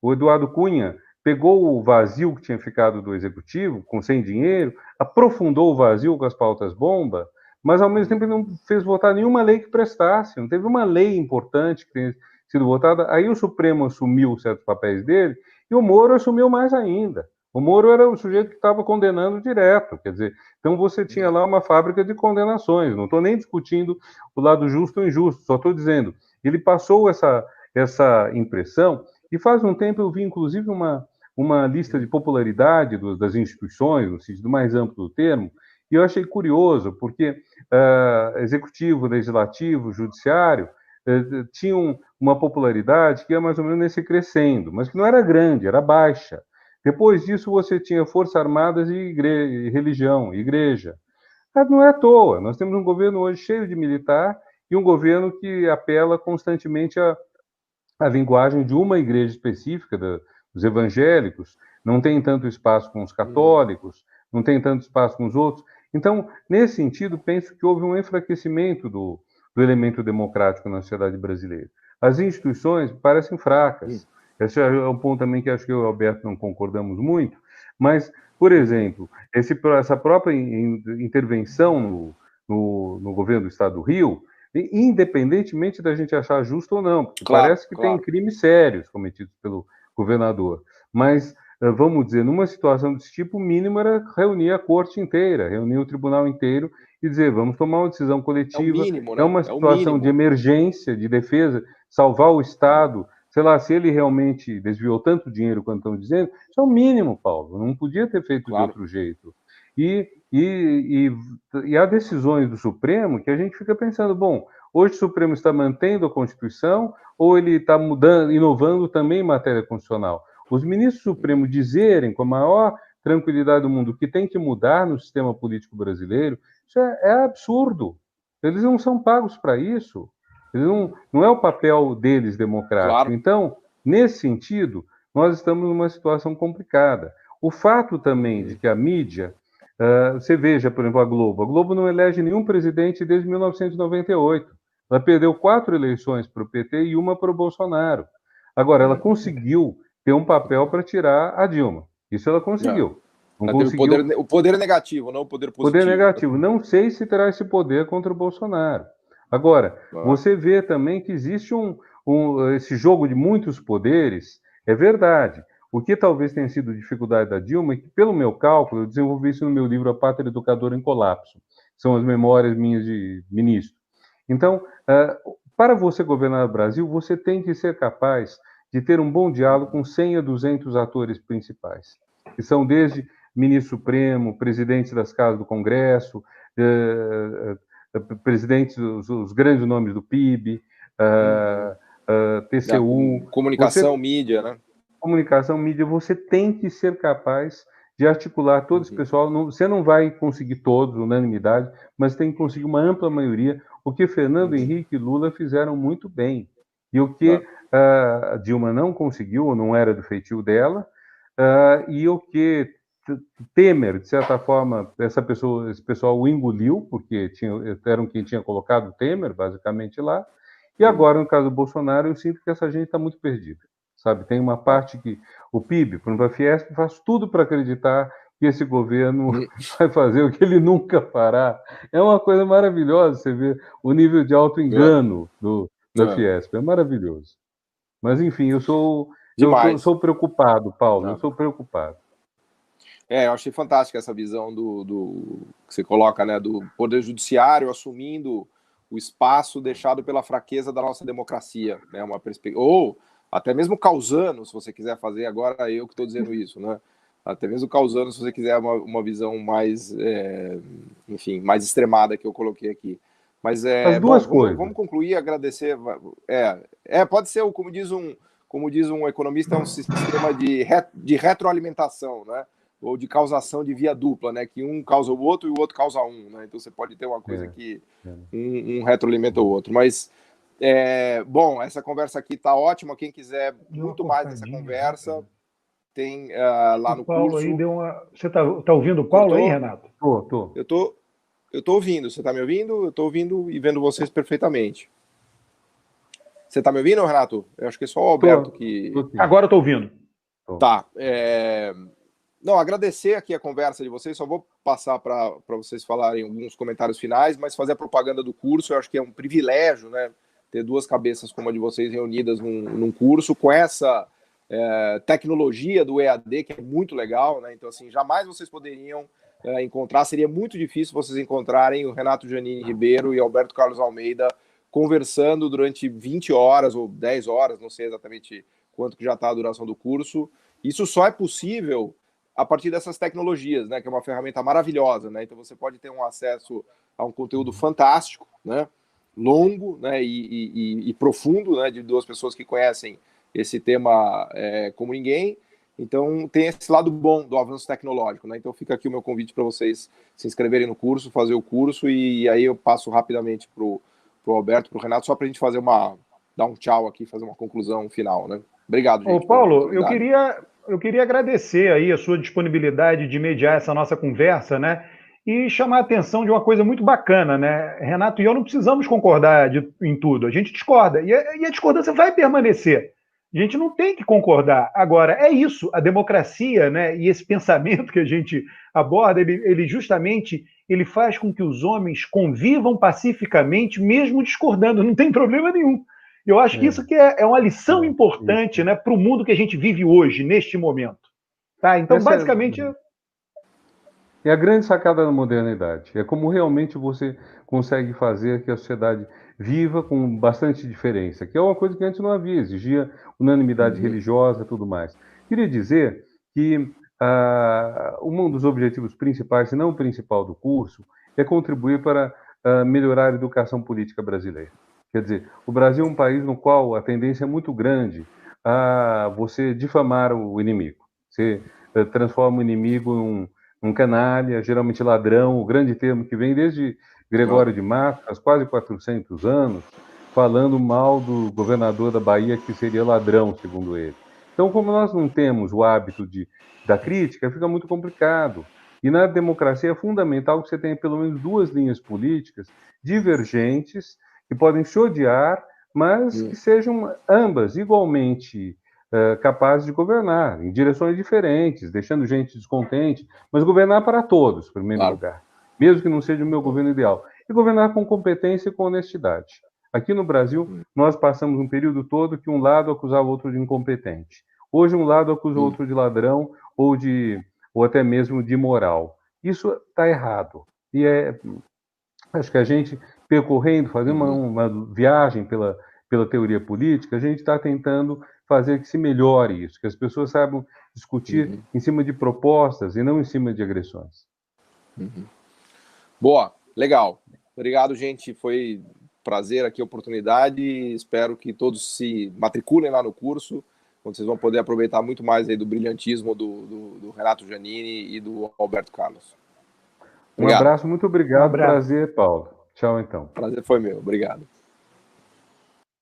Eduardo Cunha pegou o vazio que tinha ficado do executivo, sem dinheiro, aprofundou o vazio com as pautas-bomba, mas, ao mesmo tempo, ele não fez votar nenhuma lei que prestasse, não teve uma lei importante que tenha sido votada. Aí o Supremo assumiu certos papéis dele e o Moro assumiu mais ainda. O Moro era o sujeito que estava condenando direto, quer dizer, então você tinha lá uma fábrica de condenações. Não estou nem discutindo o lado justo ou injusto, só estou dizendo, ele passou essa impressão, e faz um tempo eu vi, inclusive, uma lista de popularidade das instituições, no sentido mais amplo do termo, e eu achei curioso, porque executivo, legislativo, judiciário tinham uma popularidade que ia mais ou menos nesse crescendo, mas que não era grande, era baixa. Depois disso, você tinha Forças Armadas e religião, igreja. Mas não é à toa, nós temos um governo hoje cheio de militar e um governo que apela constantemente à linguagem de uma igreja específica, dos evangélicos, não tem tanto espaço com os católicos, não tem tanto espaço com os outros. Então, nesse sentido, penso que houve um enfraquecimento do elemento democrático na sociedade brasileira. As instituições parecem fracas. Esse é um ponto também que acho que eu e o Alberto não concordamos muito, mas, por exemplo, essa própria intervenção no governo do Estado do Rio, independentemente da gente achar justo ou não, porque parece que tem crimes sérios cometidos pelo governador, mas, vamos dizer, numa situação desse tipo, o mínimo era reunir a corte inteira, reunir o tribunal inteiro e dizer, vamos tomar uma decisão coletiva, mínimo, né? É uma situação de emergência, de defesa, salvar o Estado, sei lá, se ele realmente desviou tanto dinheiro quanto estão dizendo, isso é o mínimo, Paulo, não podia ter feito de outro jeito. E há decisões do Supremo que a gente fica pensando, bom, hoje o Supremo está mantendo a Constituição ou ele está mudando, inovando também em matéria constitucional? Os ministros do Supremo dizerem com a maior tranquilidade do mundo que tem que mudar no sistema político brasileiro, isso é absurdo. Eles não são pagos para isso. Não é o papel deles democrático. Então, nesse sentido, nós estamos numa situação complicada. O fato também de que a mídia... você veja, por exemplo, a Globo não elege nenhum presidente desde 1998. Ela perdeu 4 eleições para o PT e uma para o Bolsonaro. Agora, ela conseguiu ter um papel para tirar a Dilma. Isso ela conseguiu. Não conseguiu... o poder negativo, não o poder positivo. Poder negativo. Não sei se terá esse poder contra o Bolsonaro. Agora, você vê também que existe esse jogo de muitos poderes, é verdade. O que talvez tenha sido dificuldade da Dilma é que, pelo meu cálculo, eu desenvolvi isso no meu livro A Pátria Educadora em Colapso. São as memórias minhas de ministro. Então, para você governar o Brasil, você tem que ser capaz de ter um bom diálogo com 100 a 200 atores principais, que são desde ministro Supremo, presidentes das casas do Congresso, presidentes, os grandes nomes do PIB, TCU... Comunicação, mídia, né? comunicação, mídia, você tem que ser capaz de articular todo esse pessoal. Você não vai conseguir todos, unanimidade, mas tem que conseguir uma ampla maioria, o que Fernando Henrique e Lula fizeram muito bem. E o que a Dilma não conseguiu, ou não era do feitio dela, e o que Temer, de certa forma, esse pessoal o engoliu, porque eram quem tinha colocado o Temer, basicamente, lá. E agora, no caso do Bolsonaro, eu sinto que essa gente está muito perdida, sabe? Tem uma parte que o PIB, por exemplo, a Fiesp faz tudo para acreditar que esse governo vai fazer o que ele nunca fará. É uma coisa maravilhosa você ver o nível de auto-engano da Fiesp. É maravilhoso. Mas, enfim, eu sou preocupado, Paulo, eu sou preocupado. Eu achei fantástica essa visão que você coloca, né, do Poder Judiciário assumindo o espaço deixado pela fraqueza da nossa democracia, né, uma perspectiva, ou até mesmo causando, se você quiser fazer, agora eu que estou dizendo isso, né, até mesmo causando, se você quiser uma visão mais, enfim, mais extremada que eu coloquei aqui. Mas as duas coisas. Vamos concluir, agradecer. Pode ser, como diz um economista, um sistema de retroalimentação, né? Ou de causação de via dupla, né? Que um causa o outro e o outro causa um, né? Então você pode ter uma coisa que um retroalimenta o outro. Mas, bom, essa conversa aqui está ótima. Quem quiser muito mais dessa conversa, tem lá no Paulo curso. Aí deu uma... Você tá ouvindo o Paulo aí, Renato? Tô. Eu tô ouvindo. Você está me ouvindo? Eu estou ouvindo e vendo vocês perfeitamente. Você está me ouvindo, Renato? Eu acho que é só o Alberto que... Agora eu estou ouvindo. Tá. Não, agradecer aqui a conversa de vocês, só vou passar para vocês falarem alguns comentários finais, mas fazer a propaganda do curso, eu acho que é um privilégio, né, ter duas cabeças como a de vocês reunidas num curso, com essa tecnologia do EAD, que é muito legal, né, então assim, jamais vocês poderiam encontrar, seria muito difícil vocês encontrarem o Renato Giannini Ribeiro e Alberto Carlos Almeida conversando durante 20 horas ou 10 horas, não sei exatamente quanto que já está a duração do curso. Isso só é possível a partir dessas tecnologias, né, que é uma ferramenta maravilhosa, né, então você pode ter um acesso a um conteúdo fantástico, né, longo, né, e profundo, né, de duas pessoas que conhecem esse tema como ninguém. Então tem esse lado bom do avanço tecnológico, né, então fica aqui o meu convite para vocês se inscreverem no curso, fazer o curso, e aí eu passo rapidamente pro Alberto, pro Renato, só para a gente fazer dar um tchau aqui, fazer uma conclusão final, né. Obrigado, gente. Ô, Paulo, eu queria agradecer aí a sua disponibilidade de mediar essa nossa conversa, né? E chamar a atenção de uma coisa muito bacana, né? Renato e eu não precisamos concordar em tudo, a gente discorda. E a discordância vai permanecer. A gente não tem que concordar. Agora, é isso, a democracia, né? E esse pensamento que a gente aborda, ele justamente ele faz com que os homens convivam pacificamente, mesmo discordando, não tem problema nenhum. Eu acho que isso que é uma lição importante, né, para o mundo que a gente vive hoje, neste momento. Tá? Então, basicamente... É a grande sacada da modernidade. É como realmente você consegue fazer que a sociedade viva com bastante diferença, que é uma coisa que antes não havia, exigia unanimidade religiosa e tudo mais. Queria dizer que um dos objetivos principais, se não o principal do curso, é contribuir para melhorar a educação política brasileira. Quer dizer, o Brasil é um país no qual a tendência é muito grande a você difamar o inimigo. Você transforma o inimigo num canalha, geralmente ladrão, o grande termo que vem desde Gregório de Matos, há quase 400 anos, falando mal do governador da Bahia, que seria ladrão, segundo ele. Então, como nós não temos o hábito da crítica, fica muito complicado. E na democracia é fundamental que você tenha pelo menos duas linhas políticas divergentes, que podem se odiar, mas que sejam ambas igualmente capazes de governar, em direções diferentes, deixando gente descontente, mas governar para todos, em primeiro lugar, mesmo que não seja o meu governo ideal. E governar com competência e com honestidade. Aqui no Brasil, nós passamos um período todo que um lado acusava o outro de incompetente. Hoje, um lado acusa o outro de ladrão ou até mesmo de imoral. Isso está errado. E acho que a gente, percorrendo, fazendo uma viagem pela teoria política, a gente está tentando fazer que se melhore isso, que as pessoas saibam discutir em cima de propostas e não em cima de agressões. Boa, legal. Obrigado, gente. Foi prazer aqui, oportunidade. Espero que todos se matriculem lá no curso. onde vocês vão poder aproveitar muito mais aí do brilhantismo do Renato Giannini e do Alberto Carlos. Obrigado. Um abraço, muito obrigado. Prazer, Paulo. Tchau, então. Prazer foi meu. Obrigado.